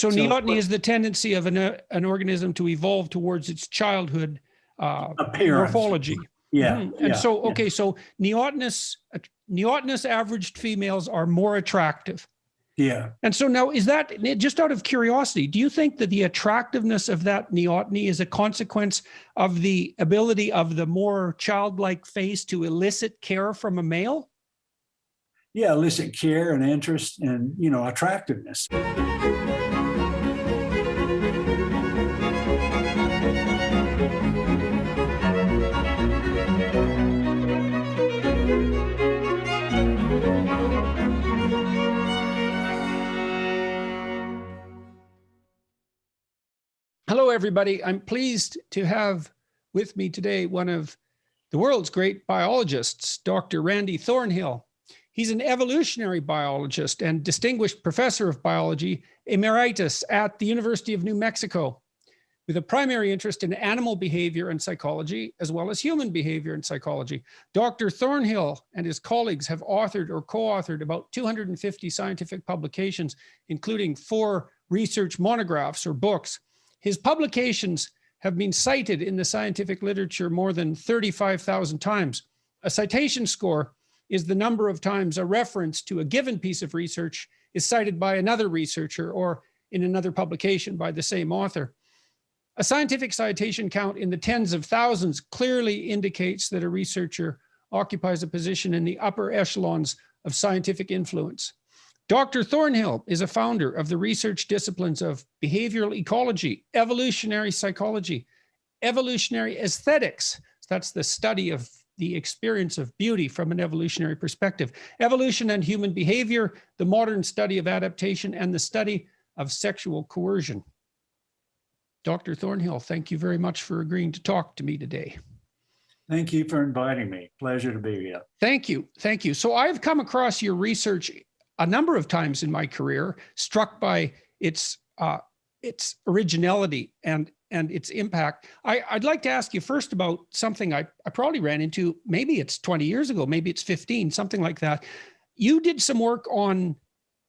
So neoteny is the tendency of an organism to evolve towards its childhood appearance. Morphology. Yeah. Mm-hmm. And so, okay, so neotenous averaged females are more attractive. Yeah. And so now, is that, just out of curiosity, do you think that the attractiveness of that neoteny is a consequence of the ability of the more childlike face to elicit care from a male? Yeah, elicit care and interest and, attractiveness. Hello, everybody. I'm pleased to have with me today one of the world's great biologists, Dr. Randy Thornhill. He's an evolutionary biologist and distinguished professor of biology, Emeritus at the University of New Mexico, with a primary interest in animal behavior and psychology, as well as human behavior and psychology. Dr. Thornhill and his colleagues have authored or co-authored about 250 scientific publications, including 4 research monographs or books. His publications have been cited in the scientific literature more than 35,000 times. A citation score is the number of times a reference to a given piece of research is cited by another researcher or in another publication by the same author. A scientific citation count in the tens of thousands clearly indicates that a researcher occupies a position in the upper echelons of scientific influence. Dr. Thornhill is a founder of the research disciplines of behavioral ecology, evolutionary psychology, evolutionary aesthetics. That's the study of the experience of beauty from an evolutionary perspective, evolution and human behavior, the modern study of adaptation, and the study of sexual coercion. Dr. Thornhill, thank you very much for agreeing to talk to me today. Thank you for inviting me. Pleasure to be here. Thank you. Thank you. So I've come across your research a number of times in my career, struck by its originality and its impact. I'd like to ask you first about something I probably ran into, maybe it's 20 years ago, maybe it's 15, something like that. You did some work on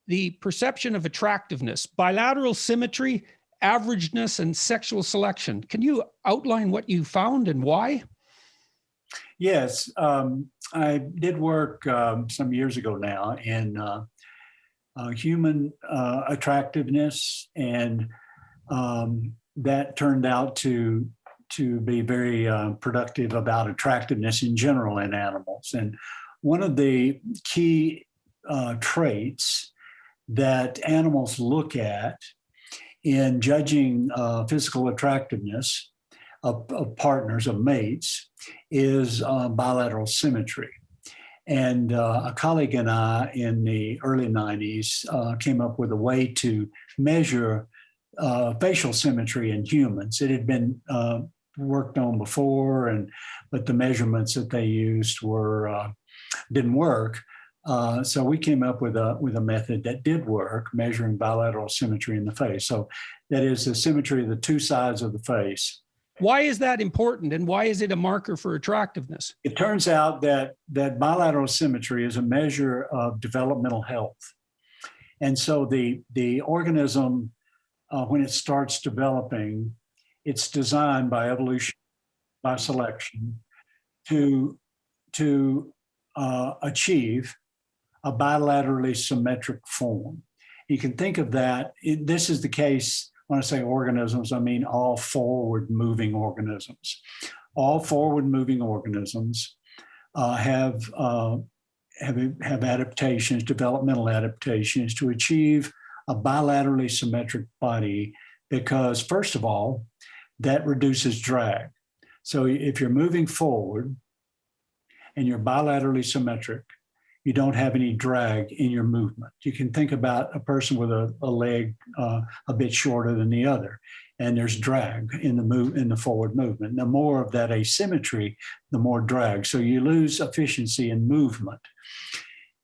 the perception of attractiveness, bilateral symmetry, averageness, and sexual selection. Can you outline what you found and why? Yes, I did work some years ago now in human attractiveness, and that turned out to be very productive about attractiveness in general in animals. And one of the key traits that animals look at in judging physical attractiveness of partners, of mates, is bilateral symmetry. And a colleague and I in the early 90s came up with a way to measure facial symmetry in humans. It had been worked on before, but the measurements that they used didn't work. So we came up with a method that did work, measuring bilateral symmetry in the face. So that is the symmetry of the two sides of the face. Why is that important, and why is it a marker for attractiveness? It turns out that bilateral symmetry is a measure of developmental health. And so the organism, when it starts developing, it's designed by evolution, by selection, to achieve a bilaterally symmetric form. You can think of that, this is the case. When I say organisms, I mean all forward-moving organisms. All forward-moving organisms have adaptations, developmental adaptations, to achieve a bilaterally symmetric body, because first of all, that reduces drag. So if you're moving forward and you're bilaterally symmetric, you don't have any drag in your movement. You can think about a person with a leg a bit shorter than the other, and there's drag in the forward movement. The more of that asymmetry, the more drag. So you lose efficiency in movement.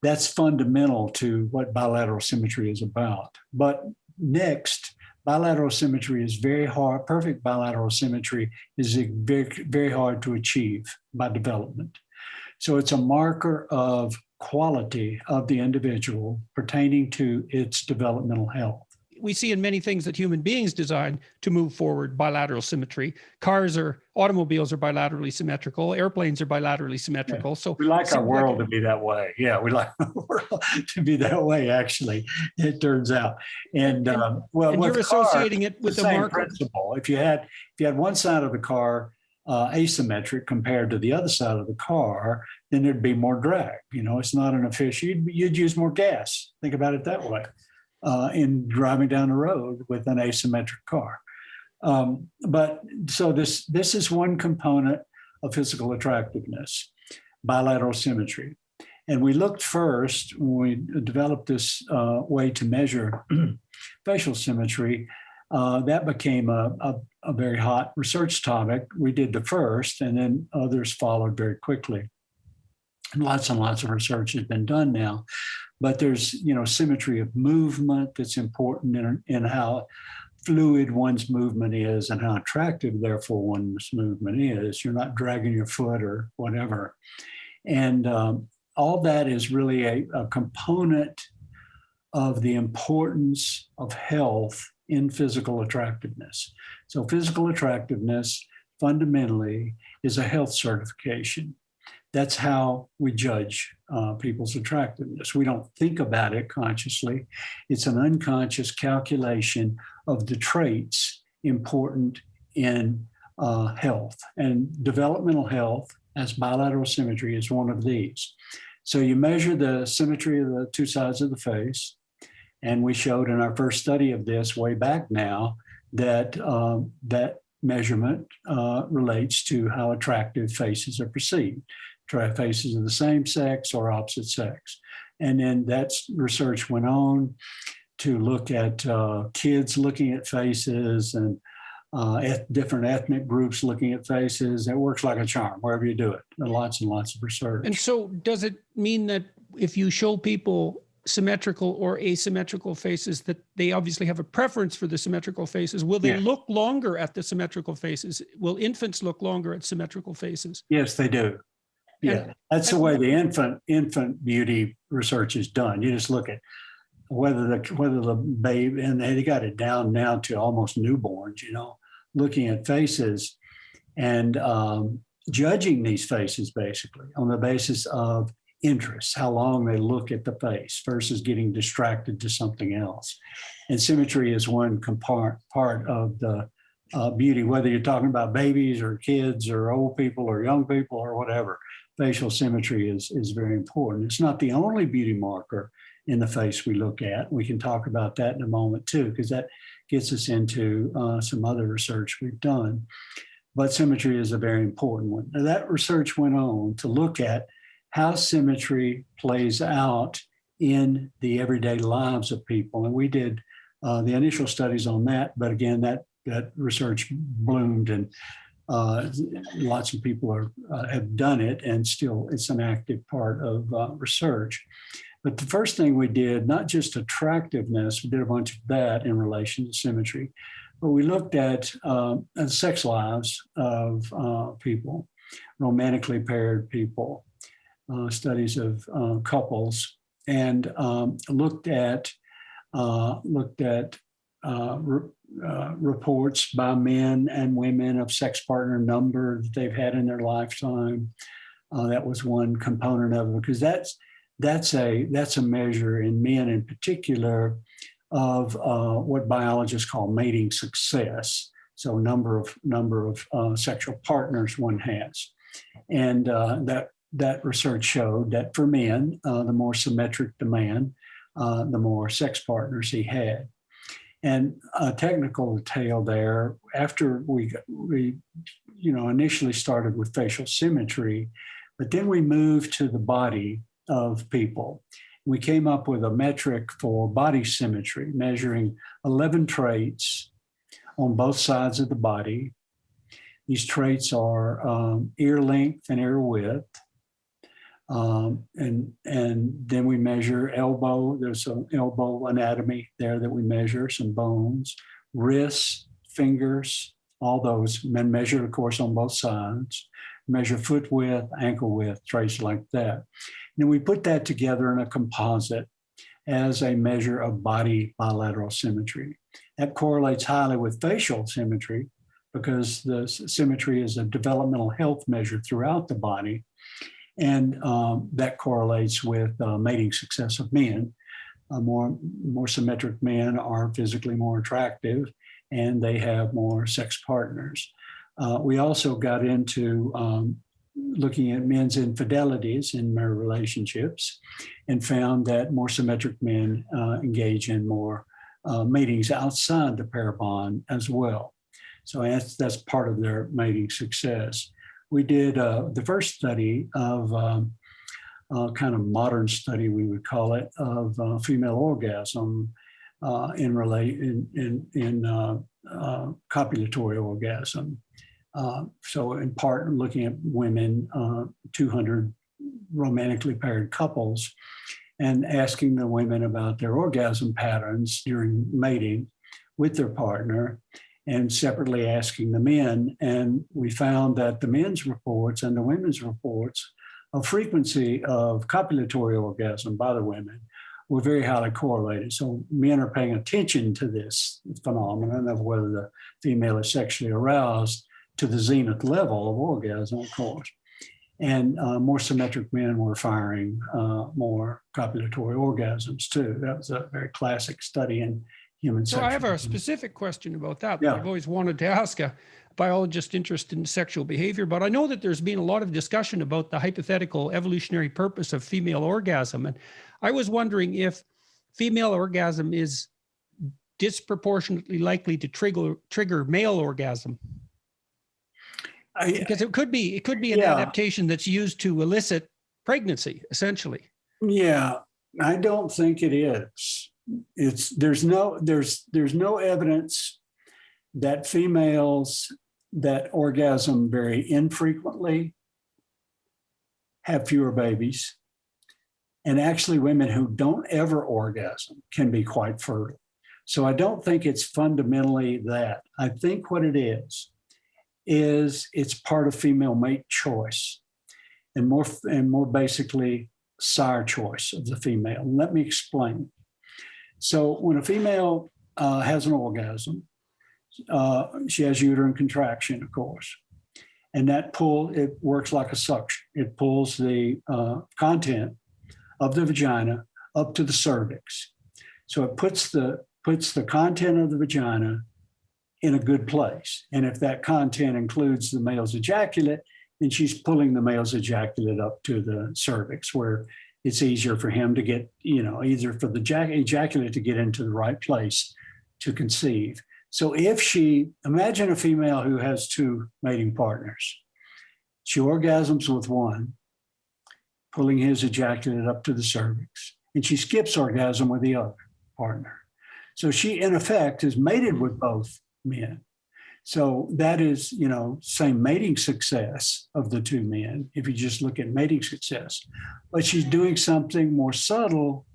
That's fundamental to what bilateral symmetry is about. But next, bilateral symmetry is very hard. Perfect bilateral symmetry is very, very hard to achieve by development. So it's a marker of quality of the individual pertaining to its developmental health. we see in many things that human beings design to move forward bilateral symmetry. Automobiles are bilaterally symmetrical. Airplanes are bilaterally symmetrical. Yeah. So we like our world to be that way. Yeah, we like our world to be that way, actually, it turns out. And well, and with you're cars, associating it with the the same market principle. If you had one side of the car asymmetric compared to the other side of the car, then there'd be more drag. You know, it's not an efficient. You'd use more gas. Think about it that way. In driving down the road with an asymmetric car. But so this is one component of physical attractiveness, bilateral symmetry. And we looked first, when we developed this way to measure facial symmetry, that became a very hot research topic. We did the first, and then others followed very quickly. And lots of research has been done now. But there's, symmetry of movement that's important in how fluid one's movement is and how attractive, therefore, one's movement is. You're not dragging your foot or whatever. And all that is really a component of the importance of health in physical attractiveness. So physical attractiveness fundamentally is a health certification. That's how we judge people's attractiveness. We don't think about it consciously. It's an unconscious calculation of the traits important in health. And developmental health, as bilateral symmetry, is one of these. So you measure the symmetry of the two sides of the face. And we showed in our first study of this way back now that that measurement relates to how attractive faces are perceived. Faces of the same sex or opposite sex. And then that research went on to look at kids looking at faces and different ethnic groups looking at faces. It works like a charm wherever you do it. Lots and lots of research. And so does it mean that if you show people symmetrical or asymmetrical faces, that they obviously have a preference for the symmetrical faces? Will they look longer at the symmetrical faces? Will infants look longer at symmetrical faces? Yes, they do. Yeah, that's the way the infant beauty research is done. You just look at whether the baby, and they got it down now to almost newborns, looking at faces and judging these faces basically on the basis of interest, how long they look at the face versus getting distracted to something else. And symmetry is one part of the beauty, whether you're talking about babies or kids or old people or young people or whatever. Facial symmetry is very important. It's not the only beauty marker in the face we look at. We can talk about that in a moment too, because that gets us into some other research we've done. But symmetry is a very important one. Now, that research went on to look at how symmetry plays out in the everyday lives of people. And we did the initial studies on that, but again, that research bloomed and lots of people have done it, and still it's an active part of research. But the first thing we did, not just attractiveness, we did a bunch of that in relation to symmetry, but we looked at sex lives of people, romantically paired people, studies of couples, and looked at reports by men and women of sex partner number that they've had in their lifetime. That was one component of it, because that's a measure in men in particular of what biologists call mating success. So number of sexual partners one has, and that research showed that for men, the more symmetric the man, the more sex partners he had. And a technical detail there, after we initially started with facial symmetry, but then we moved to the body of people. We came up with a metric for body symmetry, measuring 11 traits on both sides of the body. These traits are ear length and ear width. And then we measure elbow. There's some elbow anatomy there that we measure, some bones, wrists, fingers, all those men measured, of course, on both sides. Measure foot width, ankle width, traits like that. And then we put that together in a composite as a measure of body bilateral symmetry. That correlates highly with facial symmetry because the symmetry is a developmental health measure throughout the body. And that correlates with mating success of men. More symmetric men are physically more attractive and they have more sex partners. We also got into looking at men's infidelities in marriage relationships and found that more symmetric men engage in more matings outside the pair bond as well. So that's part of their mating success. We did the first study of kind of modern study, we would call it, of female orgasm in copulatory orgasm. So in part, looking at women, 200 romantically paired couples, and asking the women about their orgasm patterns during mating with their partner, and separately asking the men. And we found that the men's reports and the women's reports of frequency of copulatory orgasm by the women were very highly correlated. So men are paying attention to this phenomenon of whether the female is sexually aroused to the zenith level of orgasm, of course. And more symmetric men were firing more copulatory orgasms too. That was a very classic study in human So I have a specific question about that. Yeah. I've always wanted to ask a biologist interested in sexual behavior, but I know that there's been a lot of discussion about the hypothetical evolutionary purpose of female orgasm. And I was wondering if female orgasm is disproportionately likely to trigger male orgasm. Because it could be an adaptation that's used to elicit pregnancy, essentially. Yeah, I don't think it is. There's no evidence that females that orgasm very infrequently have fewer babies, and actually women who don't ever orgasm can be quite fertile. So I don't think it's fundamentally that. I think what it is it's part of female mate choice, and more basically sire choice of the female. And let me explain. So when a female has an orgasm, she has uterine contraction, of course, and it works like a suction. It pulls the content of the vagina up to the cervix. So it puts the content of the vagina in a good place. And if that content includes the male's ejaculate, then she's pulling the male's ejaculate up to the cervix, where it's easier for him to get, either for the ejaculate to get into the right place to conceive. So imagine a female who has two mating partners. She orgasms with one, pulling his ejaculate up to the cervix, and she skips orgasm with the other partner. So she, in effect, is mated with both men. So that is, same mating success of the two men, if you just look at mating success. But she's doing something more subtle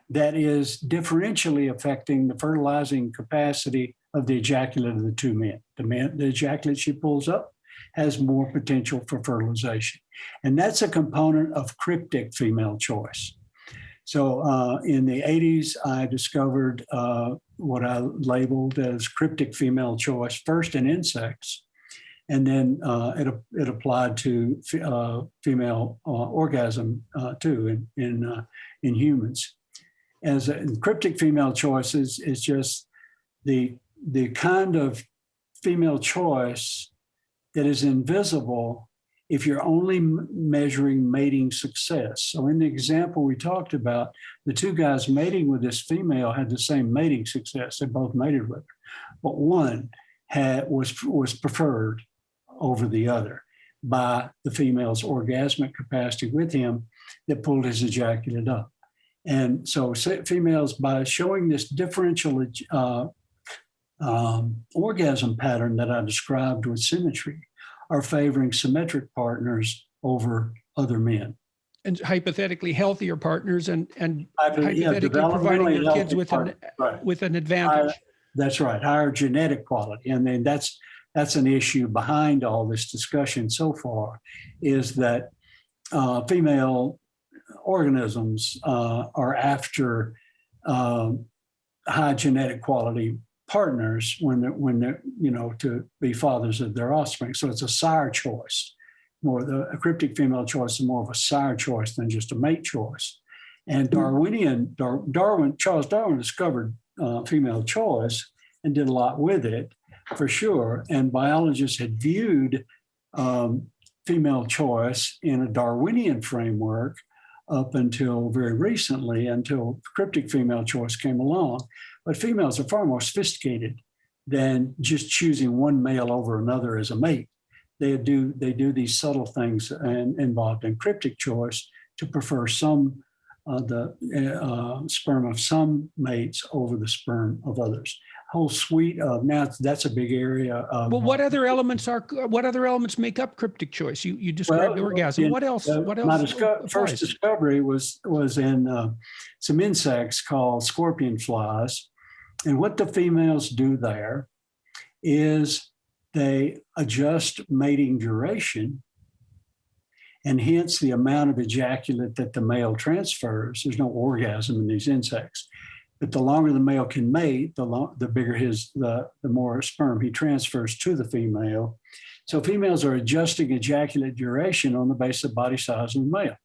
that is differentially affecting the fertilizing capacity of the ejaculate of the two men. The ejaculate she pulls up has more potential for fertilization. And that's a component of cryptic female choice. So in the 80s, I discovered what I labeled as cryptic female choice, first in insects, and then it applied to female orgasm too in humans. As cryptic female choice is just the kind of female choice that is invisible if you're only measuring mating success. So in the example we talked about, the two guys mating with this female had the same mating success. They both mated with her, but one was preferred over the other by the female's orgasmic capacity with him that pulled his ejaculate up. And so females, by showing this differential orgasm pattern that I described with symmetry, are favoring symmetric partners over other men. And hypothetically healthier partners and hypothetically providing their kids with an advantage. That's right, higher genetic quality. And then that's an issue behind all this discussion so far, is that female organisms are after high genetic quality partners when they're to be fathers of their offspring. So it's a sire choice. A cryptic female choice is more of a sire choice than just a mate choice. And Charles Darwin discovered female choice and did a lot with it, for sure. And biologists had viewed female choice in a Darwinian framework up until very recently, until cryptic female choice came along. But females are far more sophisticated than just choosing one male over another as a mate. They do these subtle things involved in cryptic choice to prefer the sperm of some mates over the sperm of others. Whole suite of, now that's a big area of. Well, what other elements make up cryptic choice? You described orgasm. What else? My first discovery was in some insects called scorpion flies. And what the females do there is they adjust mating duration, and hence the amount of ejaculate that the male transfers. There's no orgasm in these insects. But the longer the male can mate, the bigger the more sperm he transfers to the female. So females are adjusting ejaculate duration on the basis of body size of the male.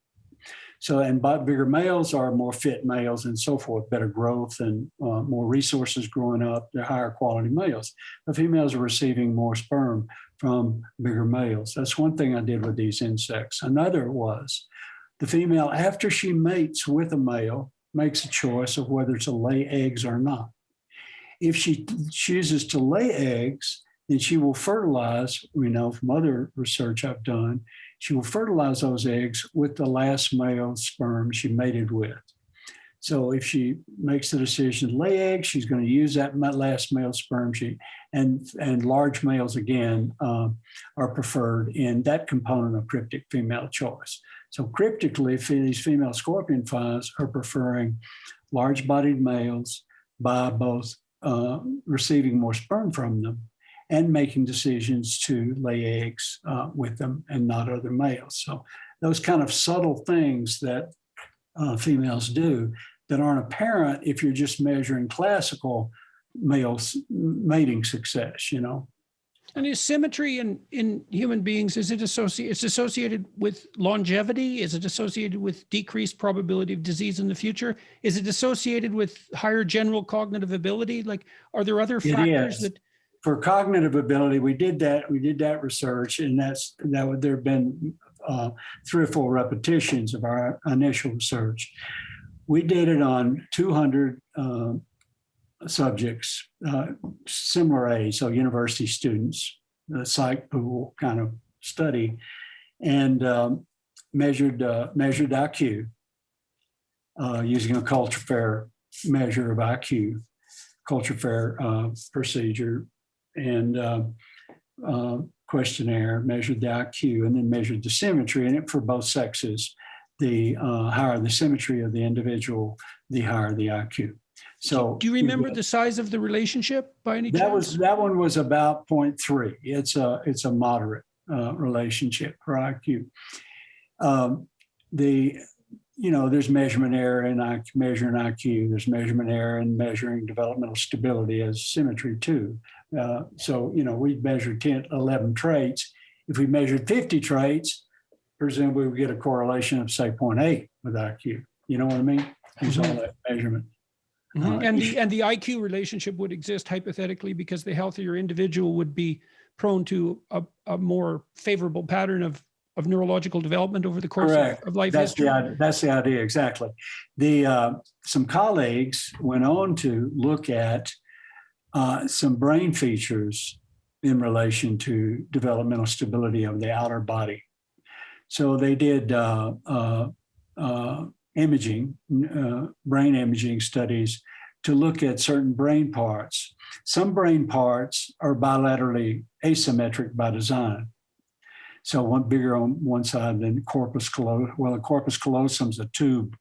So, and bigger males are more fit males and so forth, better growth and more resources growing up. They're higher quality males. The females are receiving more sperm from bigger males. That's one thing I did with these insects. Another was the female, after she mates with a male, makes a choice of whether to lay eggs or not. If she chooses to lay eggs, then she will fertilize, we know from other research I've done, she will fertilize those eggs with the last male sperm she mated with. So if she makes the decision to lay eggs, she's going to use that last male sperm. And large males, again, are preferred in that component of cryptic female choice. So cryptically, these female scorpion flies are preferring large-bodied males by both receiving more sperm from them and making decisions to lay eggs with them and not other males. So those kind of subtle things that females do that aren't apparent if you're just measuring classical males mating success, And is symmetry in human beings, it's associated with longevity? Is it associated with decreased probability of disease in the future? Is it associated with higher general cognitive ability? Like, are there other factors that? For cognitive ability, we did that research, and there have been 3 or 4 repetitions of our initial research. We did it on 200 subjects, similar age, so university students, the psych pool kind of study, and measured IQ using a culture fair measure of IQ, culture fair procedure, and questionnaire, measured the IQ, and then measured the symmetry. And for both sexes, the higher the symmetry of the individual, the higher the IQ. So, do you remember the size of the relationship by any chance? That one was about 0.3. It's a moderate relationship for IQ. There's measurement error in measuring IQ. There's measurement error in measuring developmental stability as symmetry too. We measured 11 traits. If we measured 50 traits, presumably we get a correlation of say 0.8 with IQ. You know what I mean? There's all that measurement. Mm-hmm. And the IQ relationship would exist hypothetically because the healthier individual would be prone to a more favorable pattern of neurological development over the course of life history. That's the idea, exactly. Some colleagues went on to look at some brain features in relation to developmental stability of the outer body. So they did imaging, brain imaging studies to look at certain brain parts. Some brain parts are bilaterally asymmetric by design. So one bigger on one side than corpus callosum. Well, the corpus callosum is a tube,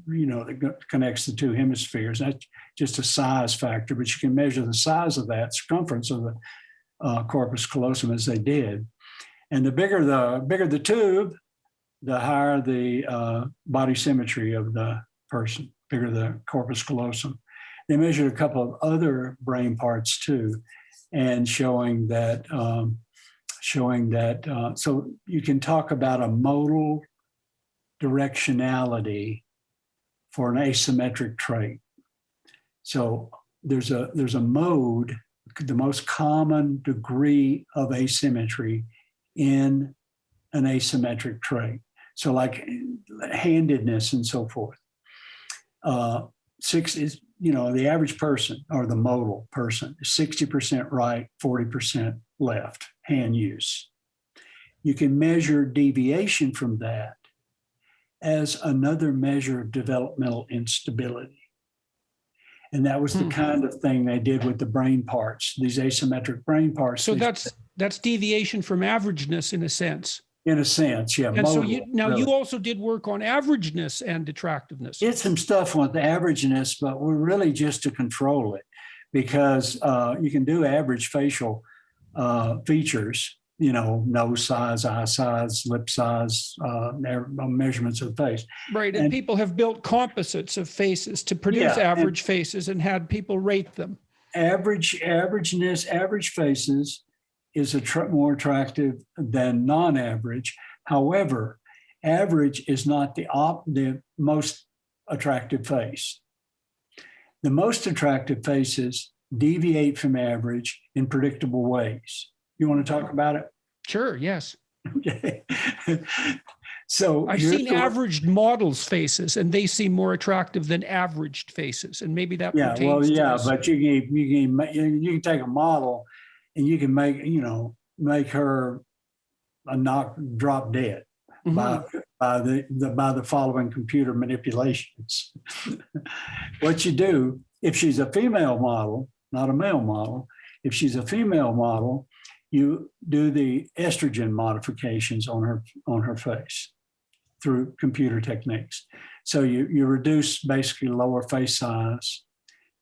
that connects the two hemispheres. That's just a size factor, but you can measure the size of that circumference of the corpus callosum as they did. And the bigger the tube, the higher the body symmetry of the person, bigger the corpus callosum. They measured a couple of other brain parts too, and showing that so you can talk about a modal directionality for an asymmetric trait. So there's a mode, the most common degree of asymmetry in an asymmetric trait. So like handedness and so forth. Six is, the average person or the modal person is 60% right, 40% left hand use. You can measure deviation from that as another measure of developmental instability. And that was the kind of thing they did with the brain parts, these asymmetric brain parts. So that's deviation from averageness in a sense. In a sense, yeah. And modal, so you also did work on averageness and attractiveness. Did some stuff with the averageness, but we're really just to control it, because you can do average facial features, nose size, eye size, lip size, measurements of the face. Right, and people have built composites of faces to produce average faces and had people rate them. Averageness, average faces is more attractive than non-average. However, average is not the most attractive face. The most attractive faces deviate from average in predictable ways. You want to talk about it? Sure, yes. Okay. So I've seen averaged models' faces, and they seem more attractive than averaged faces, and maybe that pertains to this. But you can take a model and you can make her drop dead by the following computer manipulations. What you do, if she's a female model, not a male model, if she's a female model, you do the estrogen modifications on her face through computer techniques. So you reduce basically lower face size,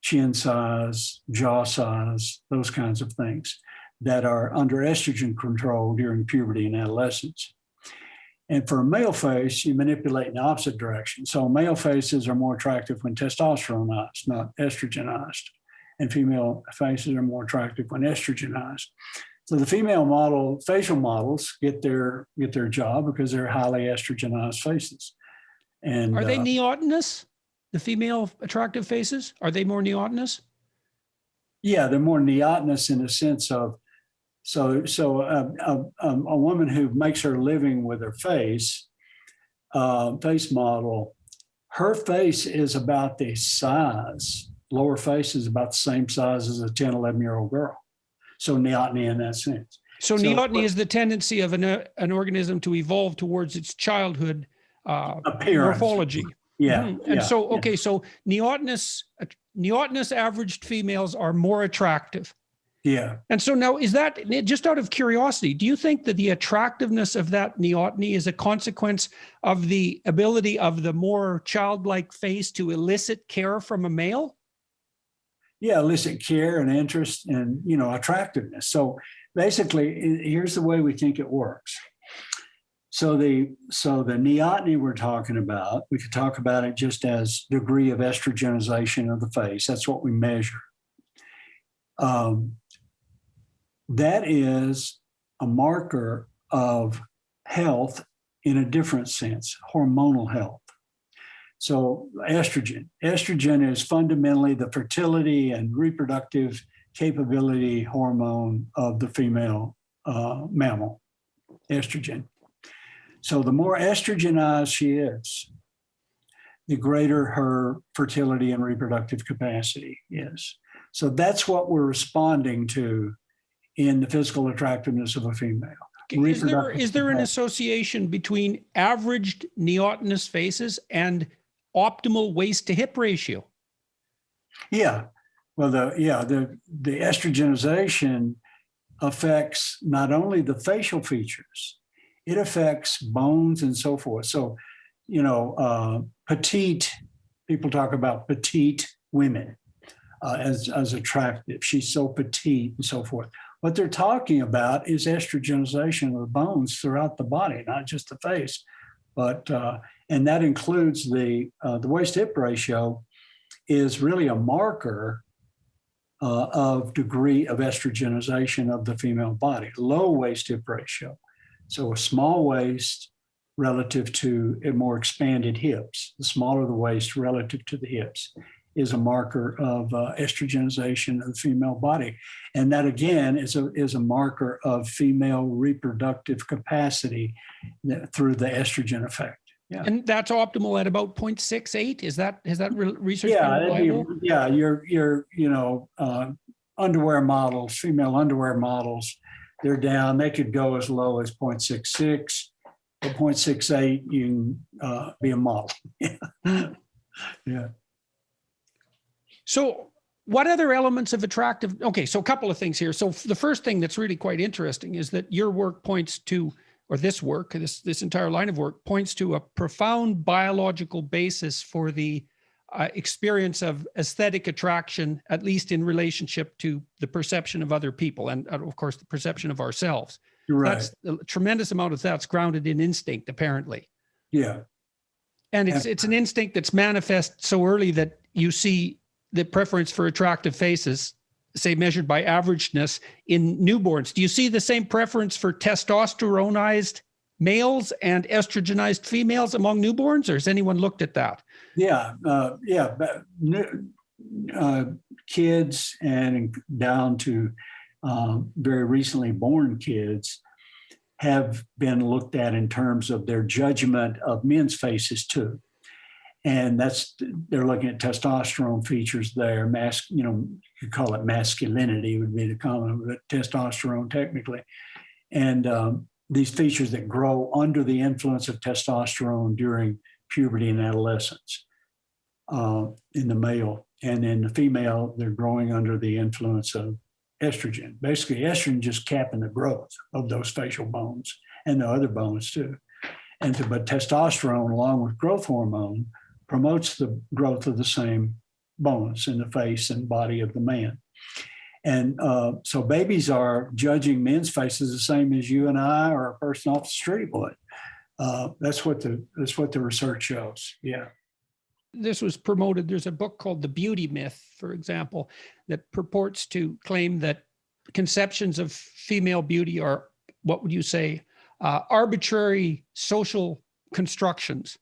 chin size, jaw size, those kinds of things that are under estrogen control during puberty and adolescence. And for a male face, you manipulate in the opposite direction. So male faces are more attractive when testosteronized, not estrogenized. And female faces are more attractive when estrogenized. So the female facial models get their job because they're highly estrogenized faces. And are they neotenous? The female attractive faces, are they more neotenous? Yeah, they're more neotenous in the sense of, a woman who makes her living with her face model, her face is about the size, lower face is about the same size as a 10, 11-year-old girl. So neoteny in that sense. So neoteny is the tendency of an organism to evolve towards its childhood appearance. Morphology. Yeah. Mm-hmm. And so neotenous averaged females are more attractive. Yeah. And so now, is that, just out of curiosity, do you think that the attractiveness of that neoteny is a consequence of the ability of the more childlike face to elicit care from a male? Yeah, elicit care and interest and, attractiveness. So basically, here's the way we think it works. So the neoteny we're talking about, we could talk about it just as degree of estrogenization of the face. That's what we measure. That is a marker of health in a different sense, hormonal health. So estrogen is fundamentally the fertility and reproductive capability hormone of the female mammal, estrogen. So the more estrogenized she is, the greater her fertility and reproductive capacity is. So that's what we're responding to in the physical attractiveness of a female. Is there an association between averaged neotenous faces and optimal waist to hip ratio? Yeah. Well, the estrogenization affects not only the facial features, it affects bones and so forth. So, petite, people talk about petite women as attractive. She's so petite and so forth. What they're talking about is estrogenization of the bones throughout the body, not just the face, And that includes the waist-hip ratio is really a marker of degree of estrogenization of the female body, low waist-hip ratio. So a small waist relative to a more expanded hips, the smaller the waist relative to the hips, is a marker of estrogenization of the female body. And that, again, is a marker of female reproductive capacity through the estrogen effect. Yeah. And that's optimal at about 0.68. Is that research Yeah, been reliable? your underwear models, female underwear models, they're down. They could go as low as 0.66. At 0.68, you can be a model. Yeah. So what other elements of attractive? Okay, so a couple of things here. So the first thing that's really quite interesting is that your work points to, or this work, this entire line of work points to a profound biological basis for the experience of aesthetic attraction, at least in relationship to the perception of other people and, of course, the perception of ourselves. Right. That's a tremendous amount of that's grounded in instinct, apparently. Yeah. And it's an instinct that's manifest so early that you see the preference for attractive faces, say measured by averageness, in newborns. Do you see the same preference for testosteronized males and estrogenized females among newborns, or has anyone looked at that? Yeah. Kids and down to very recently born kids have been looked at in terms of their judgment of men's faces too. And they're looking at testosterone features there. You could call it masculinity would be the common, but testosterone technically. And these features that grow under the influence of testosterone during puberty and adolescence in the male. And in the female, they're growing under the influence of estrogen. Basically, estrogen just capping the growth of those facial bones and the other bones too. But testosterone, along with growth hormone, promotes the growth of the same bones in the face and body of the man. And so babies are judging men's faces the same as you and I or a person off the street would. That's what the research shows. Yeah. This was promoted. There's a book called The Beauty Myth, for example, that purports to claim that conceptions of female beauty are, what would you say, arbitrary social constructions.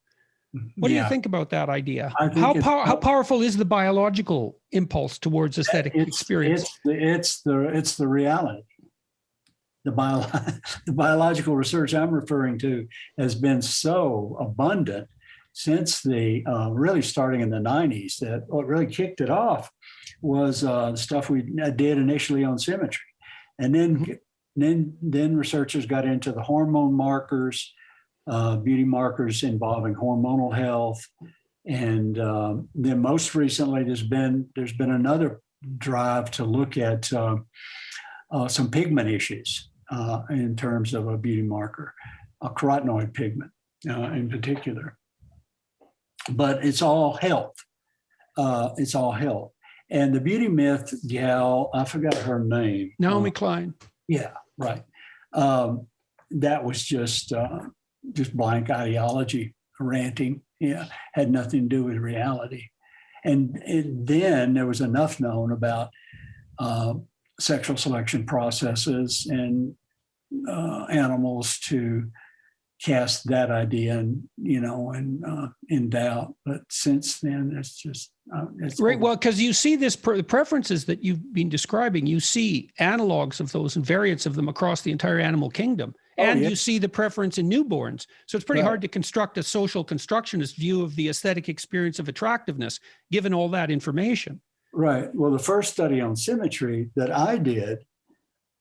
What do you think about that idea? How powerful is the biological impulse towards aesthetic experience? It's the reality. The biological research I'm referring to has been so abundant since really starting in the 90s that what really kicked it off was the stuff we did initially on symmetry. And then researchers got into the hormone markers, beauty markers involving hormonal health. And then most recently, there's been another drive to look at some pigment issues in terms of a beauty marker, a carotenoid pigment in particular. But it's all health. It's all health. And the beauty myth gal, I forgot her name. Naomi Klein. Yeah, right. That was just blank ideology, ranting. Yeah, had nothing to do with reality. And then there was enough known about sexual selection processes and animals to cast that idea in doubt. But since then, it's just it's right. Well, because you see the preferences that you've been describing, you see analogs of those and variants of them across the entire animal kingdom. And you see the preference in newborns. So it's pretty hard to construct a social constructionist view of the aesthetic experience of attractiveness, given all that information. Right. Well, the first study on symmetry that I did,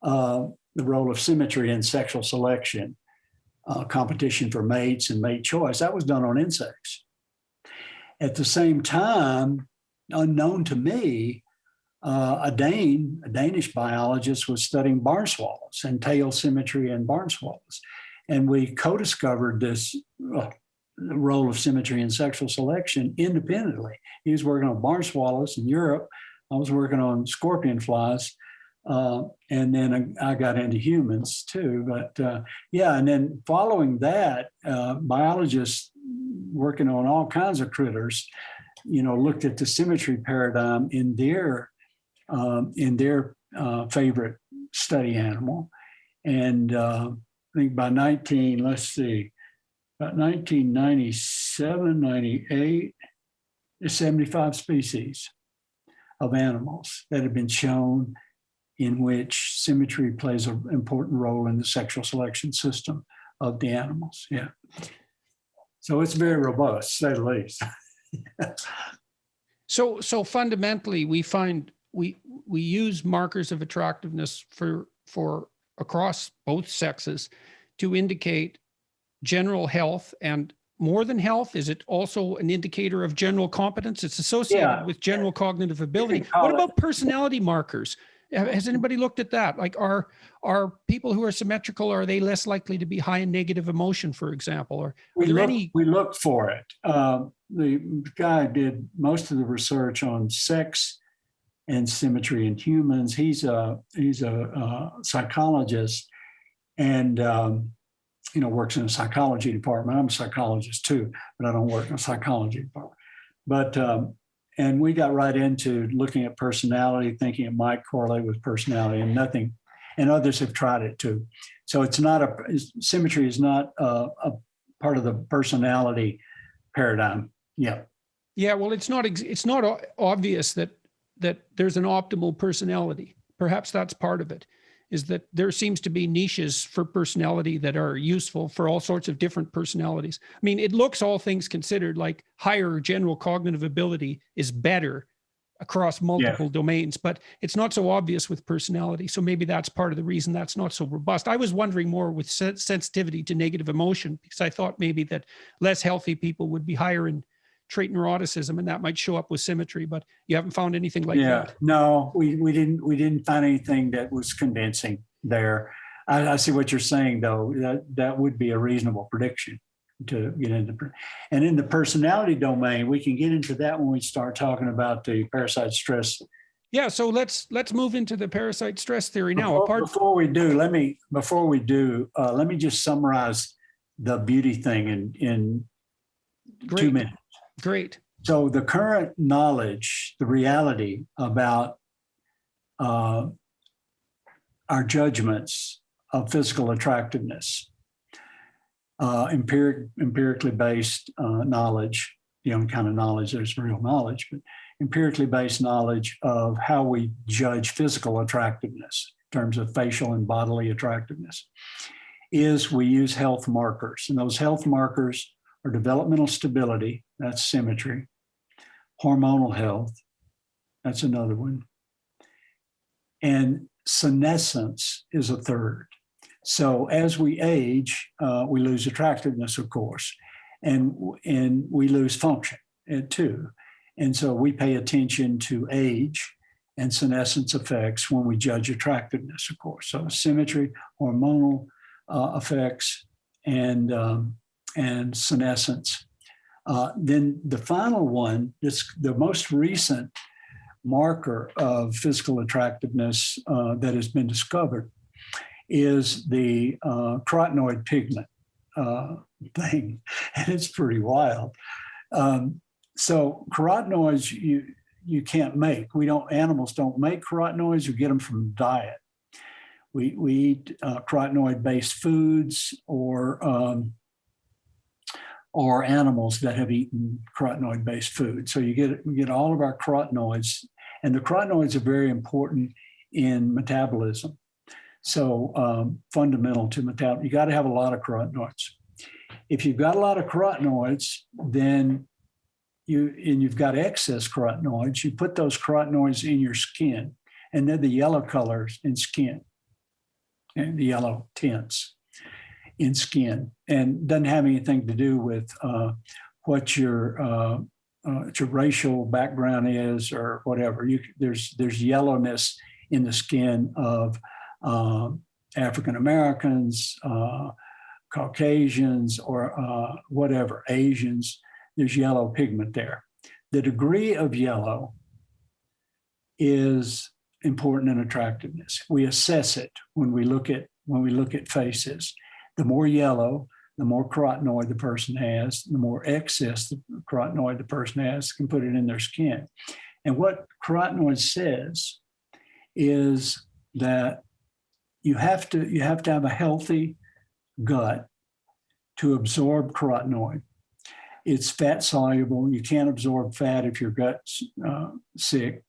the role of symmetry in sexual selection, competition for mates and mate choice, that was done on insects. At the same time, unknown to me, a Danish biologist was studying barn swallows and tail symmetry in barn swallows. And we co-discovered this role of symmetry in sexual selection independently. He was working on barn swallows in Europe. I was working on scorpion flies And then I got into humans too. But yeah, and then following that, biologists working on all kinds of critters, looked at the symmetry paradigm in their favorite study animal. And I think by 1997, 98, there's 75 species of animals that have been shown in which symmetry plays an important role in the sexual selection system of the animals. Yeah. So it's very robust, to say the least. So fundamentally, we find we use markers of attractiveness for across both sexes to indicate general health, and more than health, is it also an indicator of general competence? It's associated with general cognitive ability. What about personality markers? Has anybody looked at that? Like, are people who are symmetrical, are they less likely to be high in negative emotion, for example? Or we looked for it. The guy did most of the research on sex and symmetry in humans. He's a psychologist, and works in a psychology department. I'm a psychologist too, but I don't work in a psychology department. But and we got right into looking at personality, thinking it might correlate with personality, and nothing. And others have tried it too. So symmetry is not a part of the personality paradigm. Yeah. Yeah. Well, it's not obvious that there's an optimal personality. Perhaps that's part of it, is that there seems to be niches for personality that are useful for all sorts of different personalities. I mean, it looks, all things considered, like higher general cognitive ability is better across multiple domains, but it's not so obvious with personality. So maybe that's part of the reason that's not so robust. I was wondering more with sensitivity to negative emotion, because I thought maybe that less healthy people would be higher in trait neuroticism, and that might show up with symmetry, but you haven't found anything like that. No, we didn't find anything that was convincing there. I see what you're saying, though. That would be a reasonable prediction to get into. And in the personality domain, we can get into that when we start talking about the parasite-stress. Yeah, so let's move into the parasite-stress theory now. Before we do, let me just summarize the beauty thing in 2 minutes. Great. So the current knowledge, the reality about our judgments of physical attractiveness, empirically based knowledge, the only kind of knowledge there's real knowledge, but empirically based knowledge of how we judge physical attractiveness in terms of facial and bodily attractiveness, is we use health markers. And those health markers are developmental stability, that's symmetry, hormonal health, that's another one, and senescence is a third. So as we age, we lose attractiveness, of course, and we lose function too. And so we pay attention to age and senescence effects when we judge attractiveness, of course. So symmetry, hormonal effects, and senescence. Then the final one, the most recent marker of physical attractiveness that has been discovered, is the carotenoid pigment thing, and it's pretty wild. So carotenoids you can't make. Animals don't make carotenoids. You get them from diet. We eat carotenoid-based foods or animals that have eaten carotenoid-based food. So we get all of our carotenoids, and the carotenoids are very important in metabolism. So fundamental to metabolism, you got to have a lot of carotenoids. If you've got a lot of carotenoids, then you've got excess carotenoids, you put those carotenoids in your skin, and they're the yellow colors in skin, and the yellow tints in skin, and doesn't have anything to do with what your racial background is or whatever. There's yellowness in the skin of African Americans, Caucasians, or whatever, Asians. There's yellow pigment there. The degree of yellow is important in attractiveness. We assess it when we look at faces. The more yellow, the more carotenoid the person has, the more excess the carotenoid the person has, can put it in their skin. And what carotenoid says is that you have to have a healthy gut to absorb carotenoid. It's fat soluble. You can't absorb fat if your gut's sick.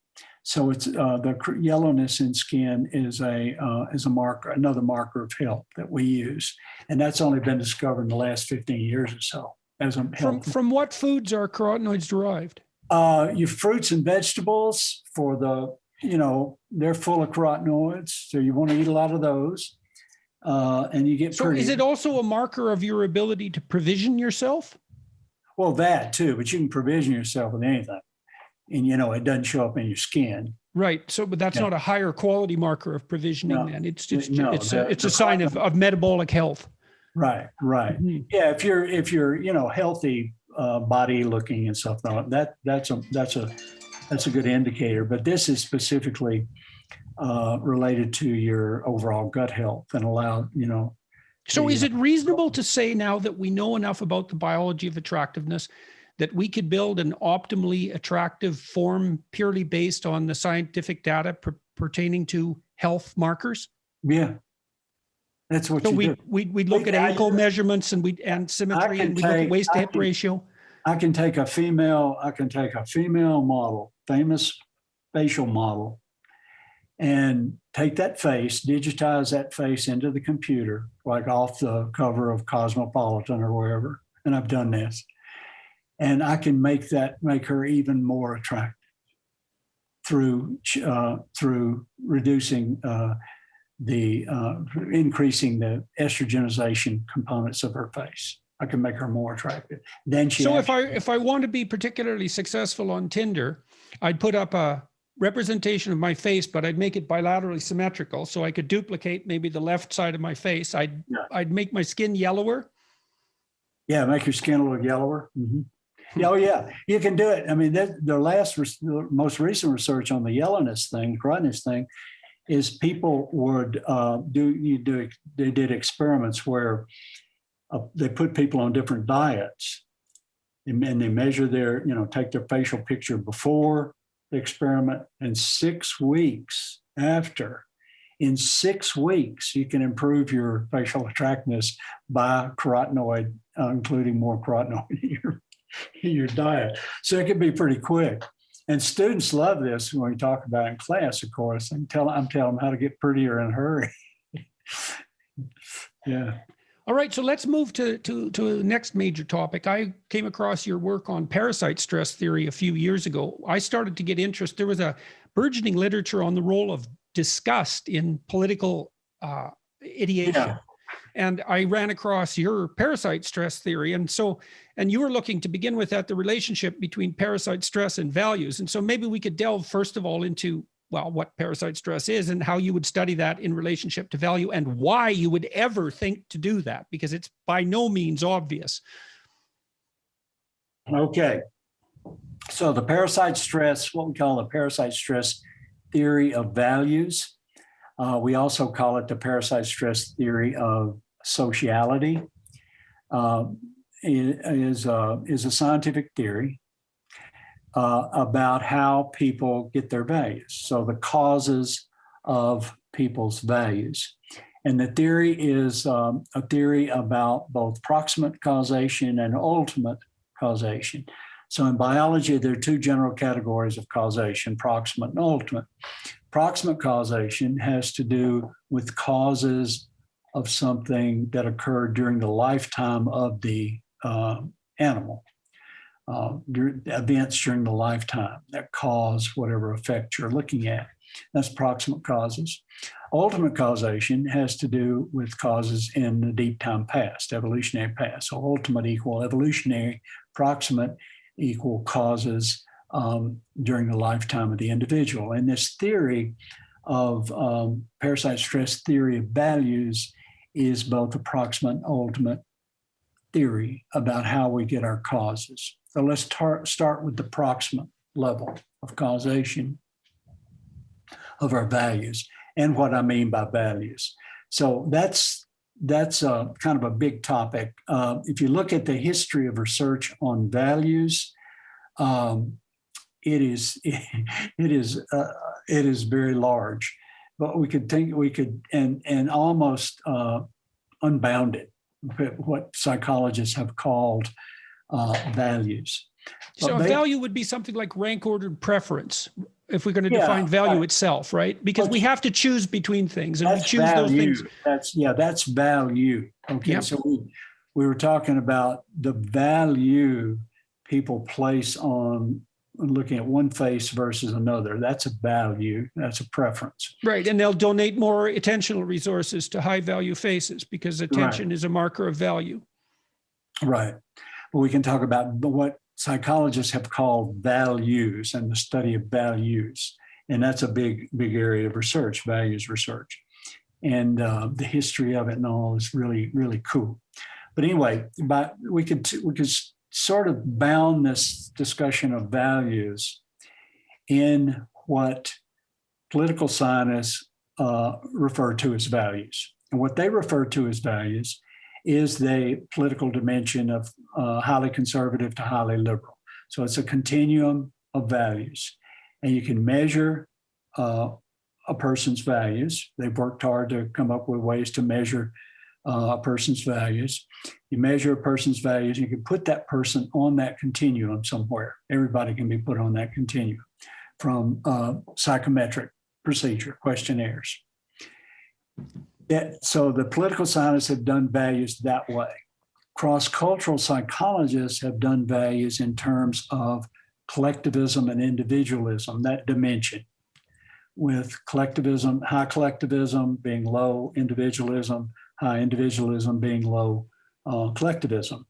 So it's the yellowness in skin is a marker, another marker of health that we use, and that's only been discovered in the last 15 years or so. As a from what foods are carotenoids derived? Your fruits and vegetables, they're full of carotenoids, so you want to eat a lot of those, and you get. So, is it also a marker of your ability to provision yourself? Well, that too, but you can provision yourself with anything. And, it doesn't show up in your skin. Right. So, but that's not a higher quality marker of provisioning. No. Then it's a sign of metabolic health. Right. Mm-hmm. Yeah. If you're healthy, body looking and stuff, that's a good indicator. But this is specifically related to your overall gut health and So is it reasonable to say now that we know enough about the biology of attractiveness that we could build an optimally attractive form purely based on the scientific data pertaining to health markers? Yeah. That's what we'd look at ankle measurements and symmetry, and we look at waist to hip ratio. I can take a female model, famous facial model, and take that face, digitize that face into the computer, like off the cover of Cosmopolitan or wherever. And I've done this. And I can make her even more attractive through reducing increasing the estrogenization components of her face. I can make her more attractive. If I want to be particularly successful on Tinder, I'd put up a representation of my face, but I'd make it bilaterally symmetrical, so I could duplicate maybe the left side of my face. I'd make my skin yellower. Yeah, make your skin a little yellower. Mm-hmm. Oh yeah, you can do it. I mean, the most recent research on the yellowness thing, carotenoid thing, is people would they did experiments where they put people on different diets, and they measure take their facial picture before the experiment and 6 weeks after. In 6 weeks, you can improve your facial attractiveness by carotenoid, including more carotenoid in your diet. So it can be pretty quick. And students love this when we talk about it in class, of course. I'm telling them how to get prettier in a hurry. Yeah. All right, so let's move to the next major topic. I came across your work on parasite-stress theory a few years ago. I started to get interest. There was a burgeoning literature on the role of disgust in political ideation. Yeah. And I ran across your parasite-stress theory. And you were looking to begin with at the relationship between parasite stress and values. And so maybe we could delve first of all into, what parasite stress is and how you would study that in relationship to value and why you would ever think to do that, because it's by no means obvious. Okay. So the parasite stress, what we call the parasite stress theory of values. We also call it the parasite stress theory of sociality. Is a scientific theory about how people get their values. So the causes of people's values. And the theory is a theory about both proximate causation and ultimate causation. So in biology, there are two general categories of causation, proximate and ultimate. Proximate causation has to do with causes of something that occurred during the lifetime of the animal, events during the lifetime that cause whatever effect you're looking at. That's proximate causes. Ultimate causation has to do with causes in the deep time past, evolutionary past. So ultimate equal evolutionary, proximate equal causes during the lifetime of the individual. And this theory of parasite stress theory of values is both a proximate and ultimate theory about how we get our causes. So let's start with the proximate level of causation. of our values and what I mean by values. So that's kind of a big topic. If you look at the history of research on values, it is very large, but we could and almost unbounded, what psychologists have called values. So a value would be something like rank ordered preference, if we're going to define value itself, right? Because we have to choose between things, and we choose those things. That's value. Okay, yep. So we were talking about the value people place on looking at one face versus another. That's a value. That's a preference. Right, and they'll donate more attentional resources to high value faces because attention is a marker of value. Right. But we can talk about what psychologists have called values and the study of values. And that's a big area of research, values research. And the history of it and all is really, really cool. But anyway, we could sort of bound this discussion of values in what political scientists refer to as values. And what they refer to as values is the political dimension of highly conservative to highly liberal. So it's a continuum of values. And you can measure a person's values. They've worked hard to come up with ways to measure a person's values. You measure a person's values, you can put that person on that continuum somewhere. Everybody can be put on that continuum from psychometric procedure, questionnaires. So the political scientists have done values that way. Cross-cultural psychologists have done values in terms of collectivism and individualism, that dimension, with collectivism, high collectivism being low individualism, high individualism being low collectivism.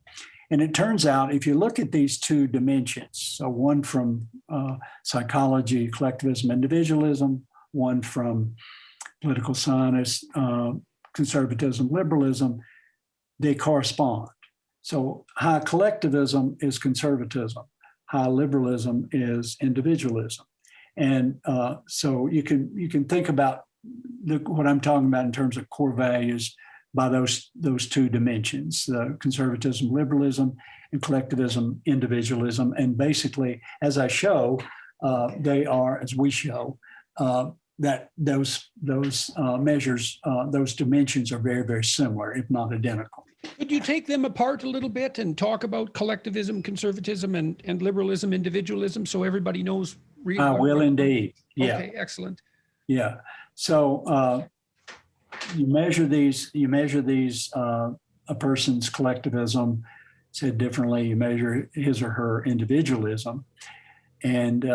And it turns out, if you look at these two dimensions, so one from psychology, collectivism, individualism, one from political science, conservatism, liberalism, they correspond. So high collectivism is conservatism. High liberalism is individualism. And so you can think about what I'm talking about in terms of core values by those two dimensions, the conservatism, liberalism, and collectivism, individualism. And basically, as I show, they are, as we show, that those measures, those dimensions are very, very similar, if not identical. Could you take them apart a little bit and talk about collectivism, conservatism, and liberalism, individualism, so everybody knows? Really I will indeed. Yeah. Okay, excellent. Yeah. So you measure these. A person's collectivism. Said differently, you measure his or her individualism, and